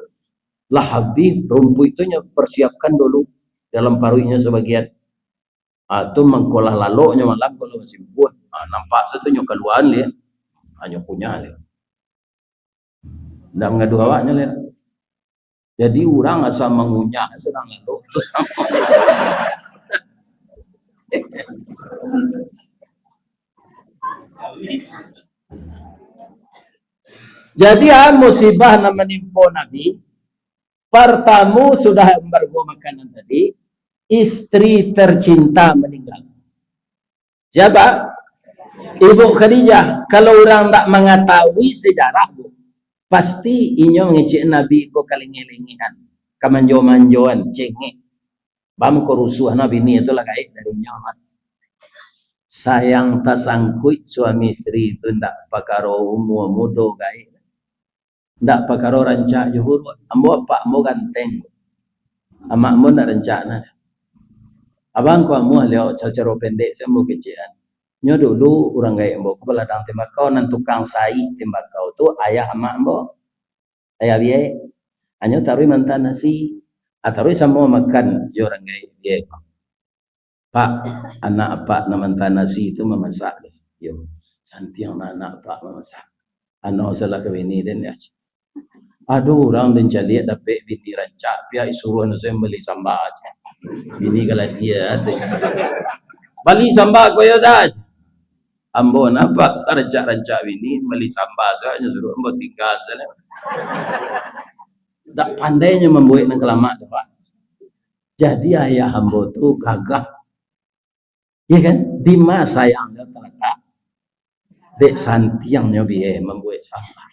lah habis rumput itu persiapkan dulu dalam paruhnya sebagian. Itu mengkolah laloknya malam kalau masih buat. Nampak satunya keluaran dia. Hanya punya dia. Tak mengadu awaknya dia. Jadi orang asal mengunyah sedang lalok. Jadi musibah yang menimpa Nabi. Pertama sudah embargo makanan tadi. Istri tercinta meninggal. Siapa? Ibu Khadijah. Kalau orang tak mengetahui sejarah, pasti inyo ngecek Nabi ko kalingi-lingihan. Kamanjo-manjoan, cengek. Bam ko rusuh Nabi ni itulah gaib dari nyamat. Sayang tasangkut suami istri itu ndak pakaro umur mudo gaib. Ndak pakaro rancak juhur. Ambo pak mo ganteng. Amak mo nak rancak na. Abang ko amo leo cara pendek saya mau kecian. Nyo dulu orang gaib ambo ko ladang tembakau nan tukang sai tembakau tu ayah amak ambo. Ayah biye. Hanya taruh mantan nasi. Taruh sama makan jo orang gaib biye. Pak, anak pak na mantan nasi itu memasak. Yo, santiang anak pak memasak. Anak salah kawini dan ya. Aduh, orang dan jadi dapat binti rancak. Pihak suruh saya beli sambal. Bini kalau dia ada. Beli sambal kau ya dah. Ambo nampak rancak-rancak bini beli sambal tu hanya suruh ambo tinggal saja. Tak pandainya membuat nang kelamak tu pak. Jadi ayah ambo tu gagah. Ya kan? Di masa yang dia terletak. Dek santiangnya biaya membuat sambal.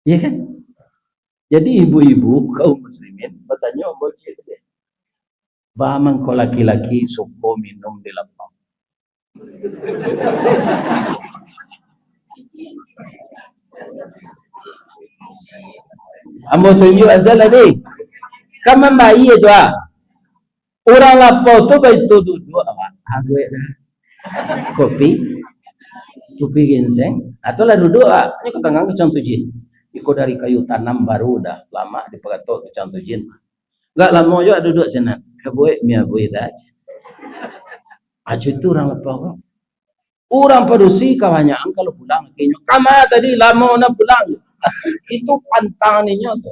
Ya kan? Jadi ibu-ibu kaum muslimin bertanya ambo cik dia. Bagaimana kau laki-laki suka minum di lapang? Ambo tunjuk aja lagi. Kamu bayi aja. Orang lapau tu baik tu duduk awak. Aduh dah. Kopi ginseng. Atulah duduk awak. Ini kau tengah kecang tujin. Ikut dari kayu tanam baru dah lama dipegatok kecang tujin. Enggak lama juga duduk sana. Kebuik mia buik dah. Aju itu orang lapau. Orang padusi kawannya kalau pulang kinyo. Kama tadi lama nak pulang. Itu pantangannya tu.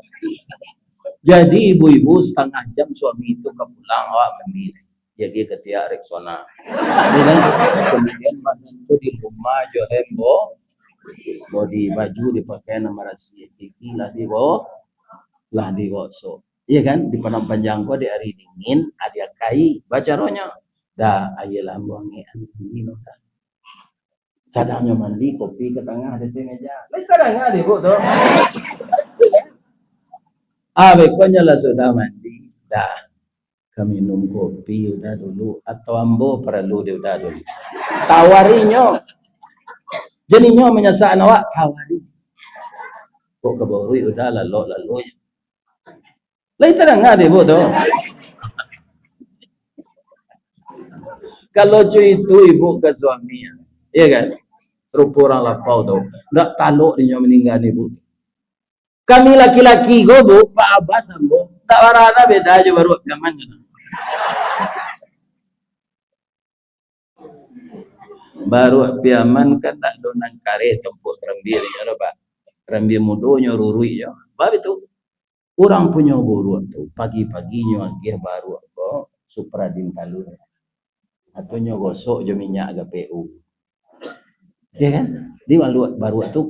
Jadi ibu-ibu setengah jam suami itu ke pulang awak mandi. Jadi ketia reksona. Kemudian badan itu di rumah jo hembo. Bodi baju dipakai nama rasi. Tiki lah di bawah. Lah di gosok. Iya kan? Di panang panjang ko di hari dingin. Ada kai. Baca rohnya. Dah ayolah buangi minum dah. Cadangnya mandi, kopi ke tengah ada di meja. Lain kadang ada bu tu. Bekonya lah sudah mandi. Dah. Kami minum kopi udah dulu. Atau ambo perlu dia udah dulu. Tawarinya. Jadinya menyesak awak tawari. Kok keborui udah lalu. Lain kadang ada bu tu. Kalau cuy itu ibu ke suami, ya kan? Serupa orang lapau tau. Nggak taluk dia meninggal ibu. Kami laki-laki gobo, Pak Abbas ambo, tak warna beda aja baru zaman. Baru piaman kan tak donang kare tempuk rambir ya Pak. Rambir mudonya rurui ya. Bab itu orang punya guru tu pagi-paginya dia baru apa supradin talur. Atau gosok je minyak agak PU. Ya kan? Di baru tu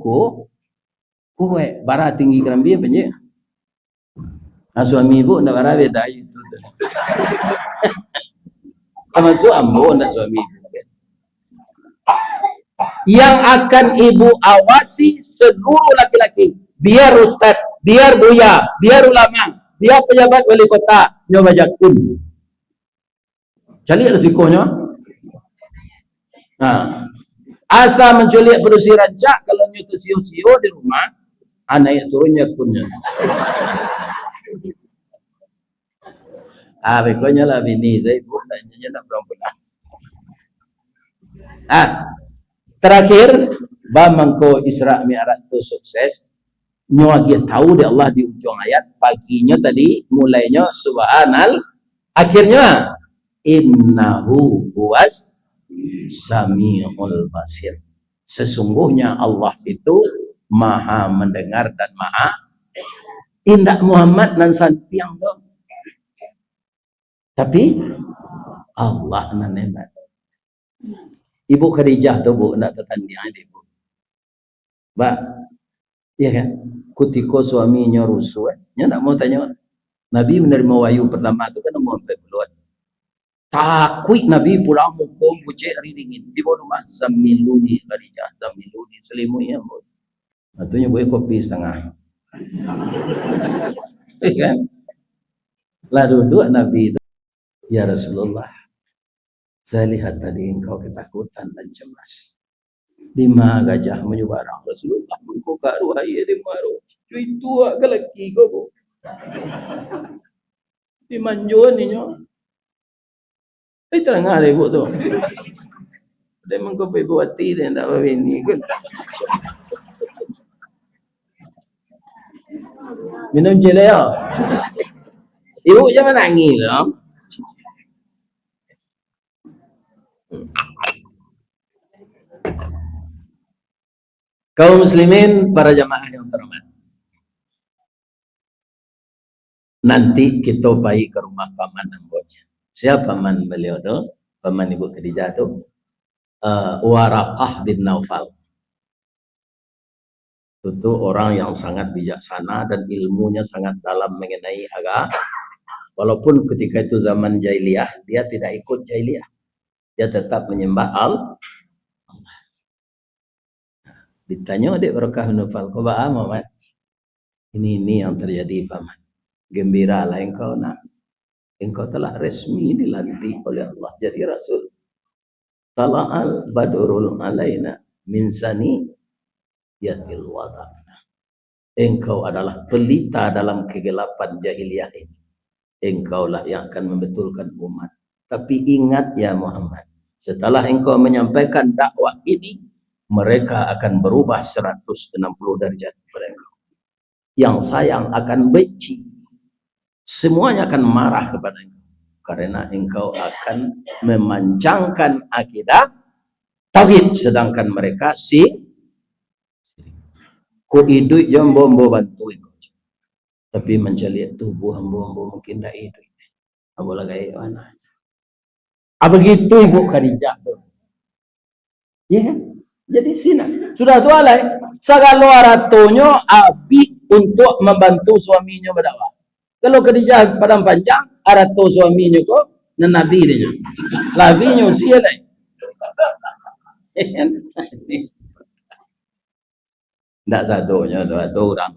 kuwe bara tinggi kerambi apa je? Nah, suami ibu ndak bara beda itu. Sama ambo ndak suami ibu. Yang akan ibu awasi seluruh laki-laki, biar ustaz, biar buya, biar ulama, biar pejabat wali kota, nyoba jakun. Jadi resikonya. Nah, asa menculik berusi rancak kalau nyoto sio-sio di rumah, anak turunnya kunnya. Pokoknya lah bini saya ibu tanya nak berapa. Terakhir, bamangko Isra Mi'raj itu sukses. Nyo dia tahu dia Allah di ujung ayat paginya tadi mulainya subhanal, akhirnya innahu huwas samiul basir. Sesungguhnya Allah itu maha mendengar dan maha indak Muhammad nan santiang dong. Tapi Allah nan hebat. Ibu Khadijah tu bu nak tertanding adik bu. Ba, ya kan? Ketika suaminya rusuh, nya nak mau tanya. Nabi menerima wahyu pertama tu kan mau sampai keluar. Takut Nabi pulang mukum bucek hari dingin. Tiba rumah samiluni Khadijah, samiluni selimutnya bu. Atunya boleh kopi setengah. Ya kan? Lah duduk Nabi itu, ya Rasulullah. Saya lihat tadi engkau ketakutan dan cemas. 5 gajah menyubarang Rasulullah engkau karuhai di maru. Cuy tua ke laki kau bu. Di manjuan ni nyo. Terang ada ibu tu. Dia mengkau ibu hati dia tak apa ini kan. Minum jelai ya. Ibu jangan nangis lah. Kaum muslimin, para jamaah yang terhormat. Nanti kita pergi ke rumah paman Amboja. Siapa paman beliau tu? Paman Ibu Khadijah tu? Waraqah bin Naufal. Itu orang yang sangat bijaksana dan ilmunya sangat dalam mengenai agama. Walaupun ketika itu zaman jahiliyah, dia tidak ikut jahiliyah. Dia tetap menyembah Allah. Ditanya adik Waraqah bin Naufal, kau baca Muhammad? Ini yang terjadi paman. Gembiralah engkau nak. Engkau telah resmi dilantik oleh Allah jadi Rasul. Tala'al badurul alaina min sani yatil wada. Engkau adalah pelita dalam kegelapan jahiliyah ini. Engkaulah yang akan membetulkan umat. Tapi ingat ya Muhammad, setelah engkau menyampaikan dakwah ini, mereka akan berubah 160 derajat kepada engkau. Yang sayang akan benci. Semuanya akan marah kepada engkau. Karena engkau akan memancangkan akidah tauhid. Sedangkan mereka ku hidup yang bombo bantu engkau. Tapi mencari tubuh hamba-hamba mungkin tak hidup. Apa lagi mana? Begitu Ibu Khadijah tu. Ya, jadi sini. Sudah tu alai. Segala ratunya abi untuk membantu suaminya berdakwah. Kalau Khadijah padang panjang, arato suaminya kok, dan Nabi dia. Labinya usia lah. Tak sadonya ada orang.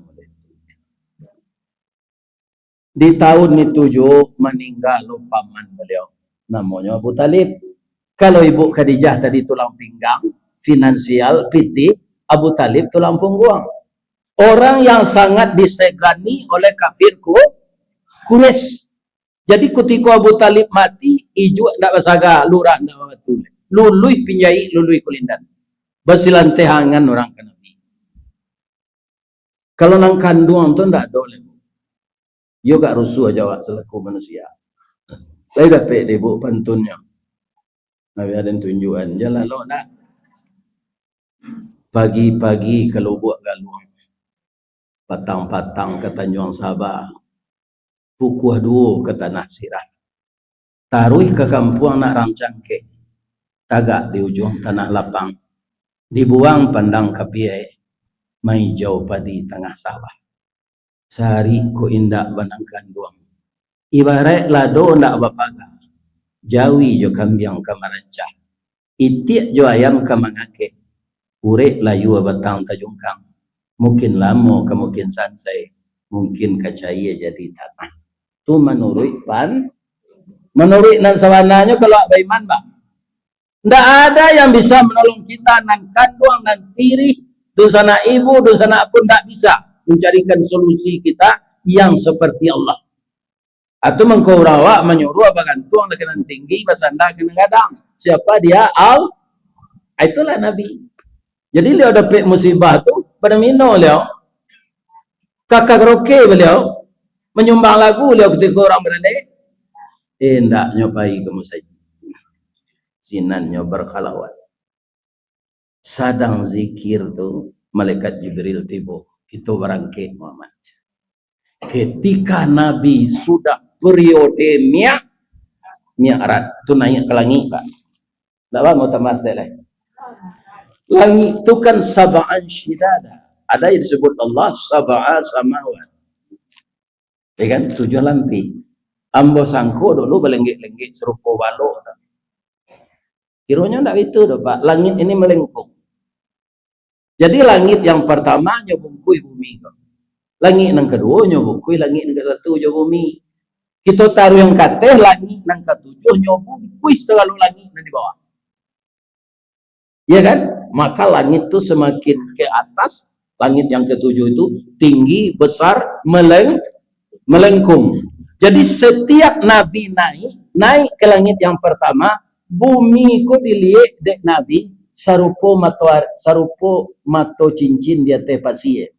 Di tahun itu meninggal paman beliau. Namanya Abu Talib. Kalau Ibu Khadijah tadi tulang pinggang, finansial, piti, Abu Talib tulang punggung. Orang yang sangat disegani oleh kafirku, Quraisy. Jadi ketika Abu Talib mati, ijo ndak basaga lurah ndak batu. Lului pinjai, lului kulindan. Basilantehangan orang ke Nabi. Kalau nang kandung tu ndak boleh. Yo gak rusuh aja selaku manusia. Lain dapat ibu pantunnya. Nabi ada tunjukan jalan lo nak. Pagi-pagi ke Lubuk Galuang. Patang-patang ke Tanjung Sabah. Pukuh dua ke Tanah Sirah. Taruh ke kampung nak rancang ke. Tagak di ujung tanah lapang. Dibuang pandang kapiai. Mai jauh padi tengah sawah. Sehari ko indak banangkan duang. Ibarat lado ndak bapaga. Jawi jo kambiang kamarancah. Itik jo ayam kamangake. Urek layu batang tajungkang. Mungkin lama ke mungkin sansai. Mungkin kacaya jadi tanah. Tu menurut menurut nan sawananya kalau baiman bang. Ndak ada yang bisa menolong kita nan kandung nan tiri. Dosana ibu, dosana pun ndak bisa mencarikan solusi kita yang seperti Allah. Atau mengkaurawa menyuruh apa gantung dengan tinggi basanda kena gadang. Siapa dia? Itulah Nabi. Jadi beliau dapat musibah tu pada mino beliau. Kakak roke beliau menyumbang lagu beliau ketika orang berdek. Hendak nyobai ke masjid. Sinannya berkhalawat. Sadang zikir tu malaikat Jibril tiba. Kita berangkit Muhammad. Ketika Nabi sudah periode mi'raj tu naik ke langit Pak. Tak apa mau tamas dah. Langit tu kan sab'an syidada. Ada yang disebut Allah sab'a samawat. Ya kan? 7 lampi. Ambo sangko dulu belenggik-lenggik serupa balok. Kiranya tak itu dah Pak. Langit ini melengkung. Jadi langit yang pertama nyobungkui bumi. Langit yang kedua nyobungkui langit yang ke-1 bumi. Kita taruh yang kateh langit yang ke-7 nyobungkui selalu langit yang di bawah. Ya kan? Maka langit itu semakin ke atas, langit yang ke-7 itu tinggi, besar, melengkung. Jadi setiap Nabi naik ke langit yang pertama, bumi ko dilihat dek Nabi sarupo mato cincin dia teh pasie.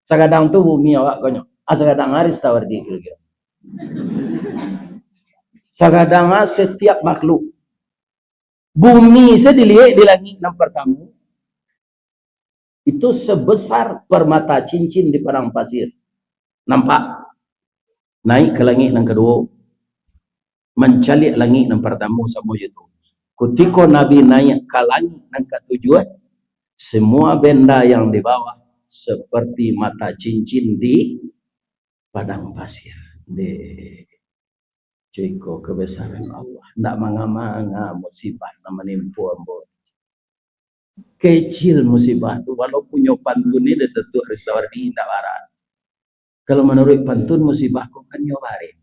Sakadang tu bumi awak konyo. Sakadang hari tawar di kira-kira. Sakadang setiap makhluk. Bumi saya dilihat di langit yang pertama itu sebesar permata cincin di padang pasir. Nampak? Naik ke langit yang kedua, mencalik langit yang pertama sama itu. Ketika Nabi naik ke langit yang ke-7, semua benda yang di bawah seperti mata cincin di padang pasir. Ciko kebesaran Allah. Tidak manga-manga musibah yang menimpa ambo. Kecil musibah itu walaupun punya pantun ini tentu harus tawar di indah barat. Kalau menurut pantun musibah kok kan nyobari.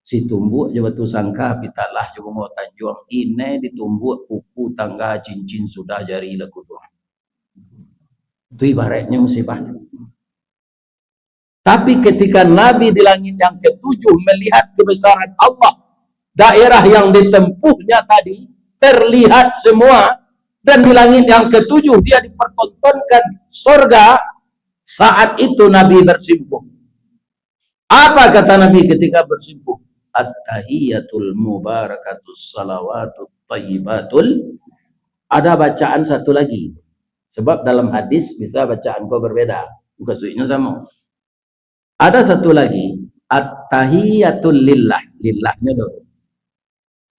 Si tumbuk je batu sangka pitalah je mau tanjuang ini ditumbuk kuku tangga cincin sudah jari laku tuang. Itu ibaratnya musibah. Tapi ketika Nabi di langit yang ke-7 melihat kebesaran Allah, daerah yang ditempuhnya tadi terlihat semua, dan di langit yang ke-7 dia dipertontonkan surga. Saat itu Nabi bersimpuh. Apa kata Nabi ketika bersimpuh? At-tahiyyatul mubarakatus salawatut thayyibatul. Ada bacaan satu lagi. Sebab dalam hadis bisa bacaan kau berbeda. Bukan suinya sama. Ada satu lagi. At-tahiyyatul lillah. Lillahnya dulu.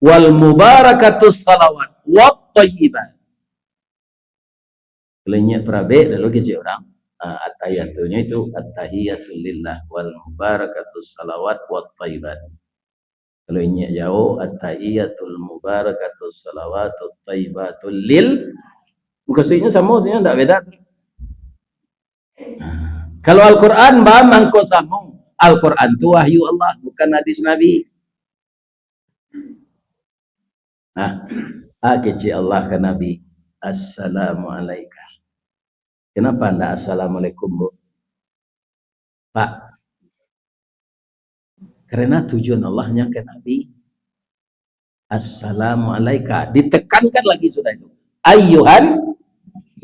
Wal mubarakatus salawat wat thayyibat. Kalinya prabe lalu kecil orang. At-tahiyatunya itu at-tahiyatul lillah wal mubarakatus salawat wat thayyibat. Kalau ini jauh at-tahiyatul mubarakatus salawat wat thayyibatul lil. Maksudnya sama dia enggak beda. Kalau Al-Qur'an memang kau sama. Al-Qur'an itu wahyu Allah, bukan hadis Nabi. Kecil Allah ke Nabi. Assalamualaikum. Kenapa anda assalamualaikum Bu? Pak, Karena tujuan Allahnya ke Nabi. Assalamualaikum. Ditekankan lagi sudah itu. Ayyuhan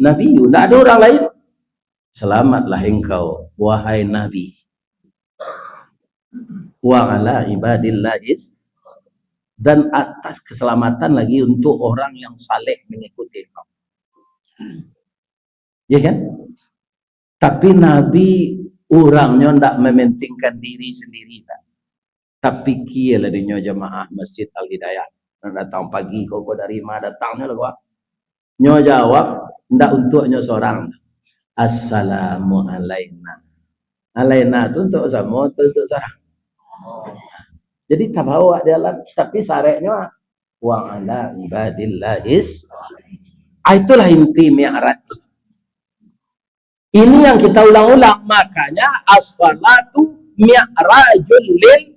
Nabi. Tidak ada orang lain. Selamatlah engkau, wahai Nabi. Wa ala ibadillahis. Dan atas keselamatan lagi untuk orang yang saleh mengikuti engkau. Ya kan? Tapi Nabi orangnya tidak mementingkan diri sendiri. Tak? Tapi kia lah dinyo jemaah Masjid Al-Hidayah. Datang pagi kau dari mana datangnya lah gua. Nyo jawab ndak untuknya seorang. Assalamualaikum. Alaina itu untuk sama untuk seorang. Jadi tak bawa dalam tapi sareknya wa ala ibadillahis. Itulah inti mi'raj. Ini yang kita ulang-ulang, makanya as-salatu mi'rajul lil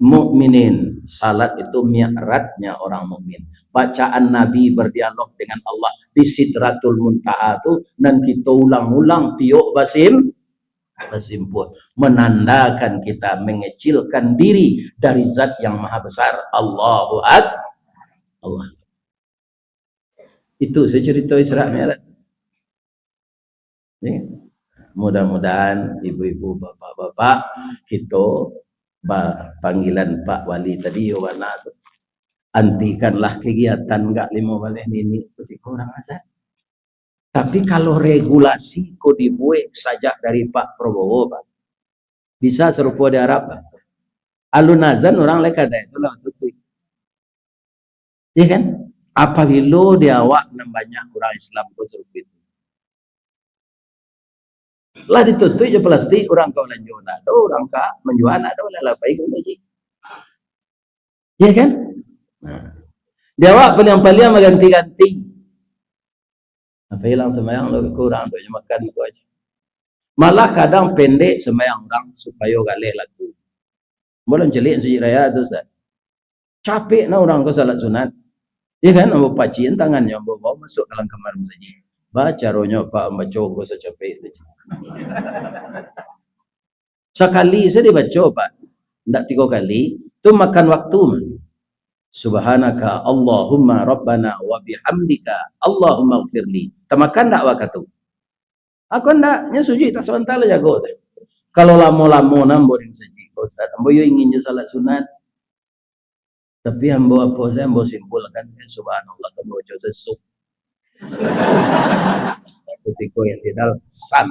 mu'minin. Salat itu mi'rajnya orang mukmin. Bacaan Nabi berdialog dengan Allah di Sidratul Muntaha itu dan kita ulang-ulang tiuk basimpun menandakan kita mengecilkan diri dari zat yang maha besar. Allahu Akbar. Allah. Itu saya cerita Isra Mi'raj. Mudah-mudahan ibu-ibu, bapak-bapak, kita panggilan Pak Wali tadi Yowana tuh, antikanlah kegiatan enggak 5 balik ini ketika orang azan. Tapi kalau regulasi kok dibuat saja dari Pak Prabowo, Pak, bisa serupa di Arab, Pak. Alun azan orang leka ada itu lah tutup. Iya kan? Apabila dia awak banyak orang Islam kok serupa itu. Lah ditutup je plastik orang kau lanjut ada orang kah menjual ada lah baik saja. Ya kan? Nah. Dia awak paling mengganti-ganti. Apa hilang semayang lo kurang tu makan itu aja. Malah kadang pendek semayang orang supaya galak lagu. Boleh celik suci raya tu Ustaz. Capek na orang kau salat sunat. Ya kan? Ambo pacian tangannya ambo bawa masuk dalam kamar saja. Baca ronya Pak baca kau secapek tu. Sekali saya dibaca Pak, tidak 3 kali, itu makan waktu. Subhanaka Allahumma Rabbana wa bihamdika Allahumma gfirli. Tamakan tak waktu. Aku ndaknya suci tak sebentar lah jago. Kalau lama-lama namborin saja. Ustaz, ambo yo ingin salat sunat. Tapi ambo apa saya ambo simpulkan subhanallah ambo baca sesuk. Ketika yang tidak san.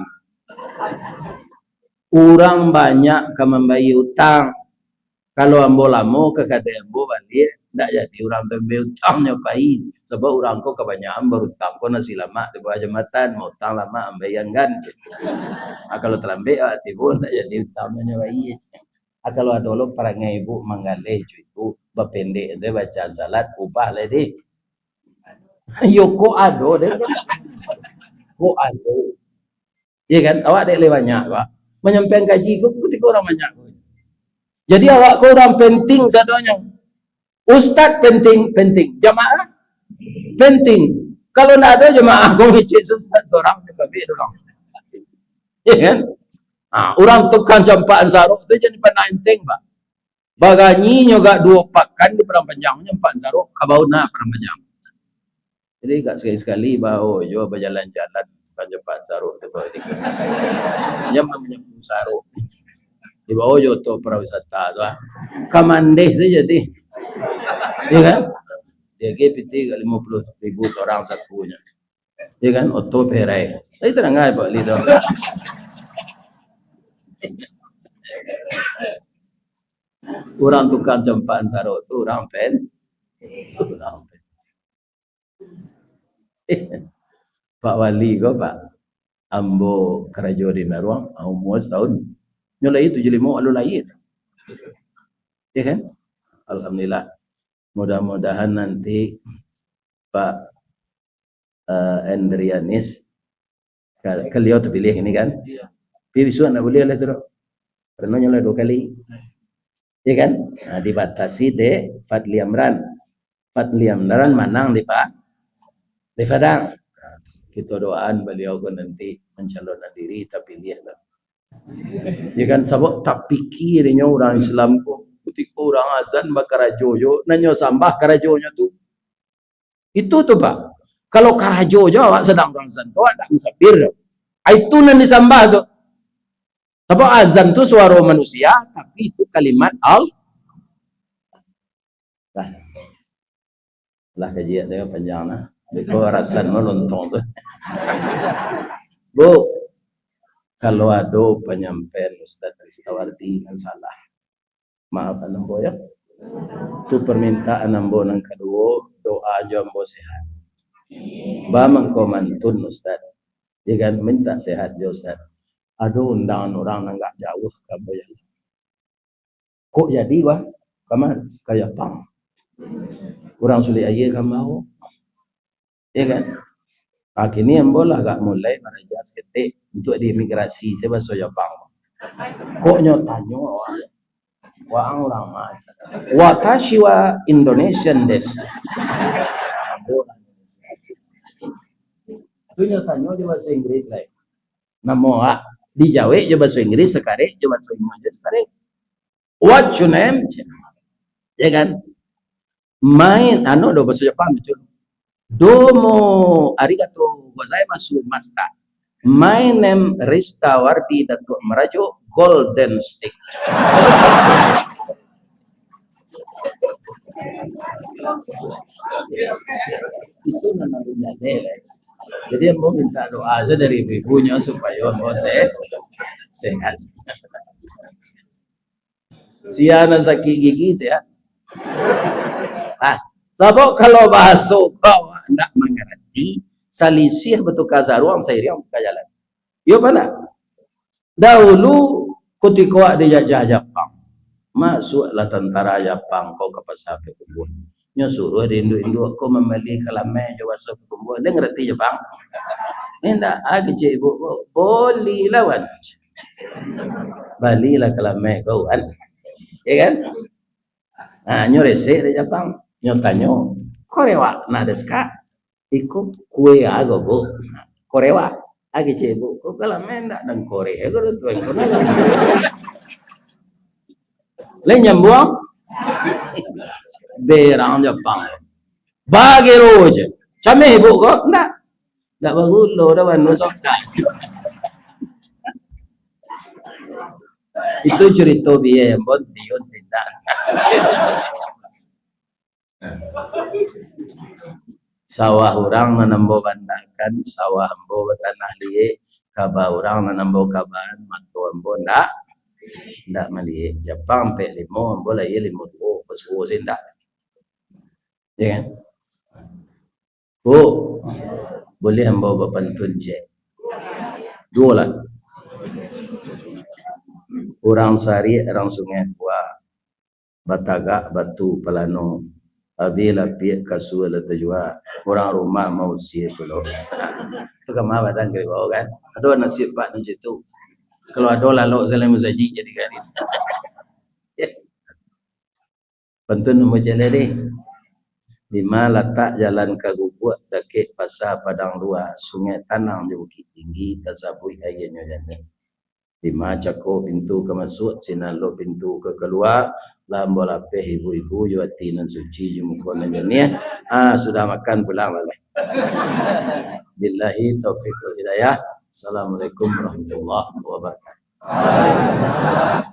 Orang banyak ke membayar utang. Kalau ambo lamo ke kata ambo balik, tak jadi orang membayar utang nyopai. Sebab orang ko kebanyakan berutang ko nasi lama di bawah jembatan, mau utang lama ambayangan. Kalau terlambat tiba tak jadi utangnya nyopai. Kalau ada lo perangai ibu manggaleh itu bapendek dia baca salat ubah lah deh. Yo ko ado deh. Ko ado. Iya kan? Awak dek le banyak, Pak. Menyampaikan gaji kau ketika orang banyak. Jadi awak kau orang penting sadonya. Ustaz penting, jamaah penting. Kalau tidak ada jemaah kau ngecek Ustaz orang lebih orang. Ya kan? Nah, orang tukang campaan saruk itu jadi penting, Pak. Bagani juga 2 pakan di perang panjangnya 4 saruk kabauna perang panjang. Jadi gak sekali-sekali bau jo berjalan-jalan cepat saruk tu bawah ni. Dia menyambung saruk. Di bawah joto pariwisata tu ah. Kamandeh saja deh. Ya kan? Dia GPT 50,000 orang satunya. Ya kan? Oto perai. Saya tenang aja Pak Lido. Orang tukang cempaan saruk tu orang pen. Pak Wali kau Pak ambo kerja di Meruang umur setahun nyolai 75 alu lain ya kan. Alhamdulillah mudah-mudahan nanti Pak Endrianis beliau terpilih ini kan tapi bisu nak boleh lah terus karena nyolai 2 kali ya kan. Nah, dibatasi de Fadli Amran menang di Pak di Padang. Kita doaan beliau kan nanti mencalonkan diri tapi lihatlah Ya kan sabok tak pikirnya orang Islam kok ketika orang azan bakarajojo nanyo sambah karajonya tu itu tuh Pak. Kalau karajojo awak sedang orang azan tu tak musafir. Itu nan disambah tuh. Sabok azan tu suara manusia tapi itu kalimat Allah. Lah kajian dia panjang nah. Beko rasan melontong tuh. Bu, kalau ada penyampaian Ustaz Ristawardi yang salah, maaf anambo ya. Itu permintaan ambo yang kedua, doa aja ambo sehat. Bamang komantun Ustaz. Dia kan minta sehat ya Ustaz. Aduh undangan orang enggak jauh kamu ya. Kok jadi wah? Kaman kayak pang. Orang sulit aja kamu mau. Ya kan? Akhirnya ambo lah agak mulai merajas ketik untuk di imigrasi saya bahasa Jepang. Kok nyotanyo orang mah. Watashi wa Indonesian desu. Itu nyotanyo di bahasa Inggris lah. Namo di Jawa je bahasa Inggris sekarang je bahasa Inggris sekarang. What your name? Ya kan? Main do bahasa Jepang betul. Domo arigato gozaimasu masta. My name Ristawardi Datuk Merajuk Golden Stick. Itu namanya nilai. Jadi mau minta doa aja dari ibunya supaya mau sehat. Sianan sakit gigi sehat. Sebab kalau bahasa kau tidak mengerti, salisih betul kazaruang saya yang buka jalan. Yo mana? Dahulu ketika dijajah Jepang, masuklah tentara Jepang kau ke pasar kebun. Nya suruh di induk kau membeli kelamai jawa kebun. Dia ngerti Jepang? Minta agi ibu boleh lawan. Balilah kelamai kau kan? Ya kan? Nah, nyorese di Jepang. Nyotanyo, korewa na desu ka? Iku kue ago bu. Korewa agi cebu. Kok kalau mendak dan Korea kalau tuan kono. Le nyambuang berang Jepang. Bagi roje. Came ibu kok enggak. Enggak bagulo dah wan soka. Itu cerita biaya yang bon dion tidak. Sawah orang menambo bandakan, sawah ambo tanah liye, kaba orang menambo kabaan, mantu ambo ndak maliye. Jepang pe limo ambo lah ye limo tuh, pesuo sindak. Ya kan? Bu, boleh ambo bapantun je. Dua lah. Orang sari, orang sungai kuah, Bataga, Batu, Pelano. Abila pihak kasua letak jua orang rumah mau siap dulu. Itu kemana badan kiri bawah kan? Ada nasib pak nanti tu. Kalau ada lalu saya muzaji jadi kan. Pantun nombor jalan deh. Lima letak jalan ke Gubuk dekat pasar Padang Dua, Sungai Tanang di Bukit Tinggi, tasabui airnya jadi. Lima cakup pintu ke masuk, sinalo pintu ke keluar. Lambo lapeh ibu-ibu juati nan suci jumukon jenis. Sudah makan pulang boleh. Billahi taufiq wal hidayah. Assalamualaikum warahmatullahi wabarakatuh.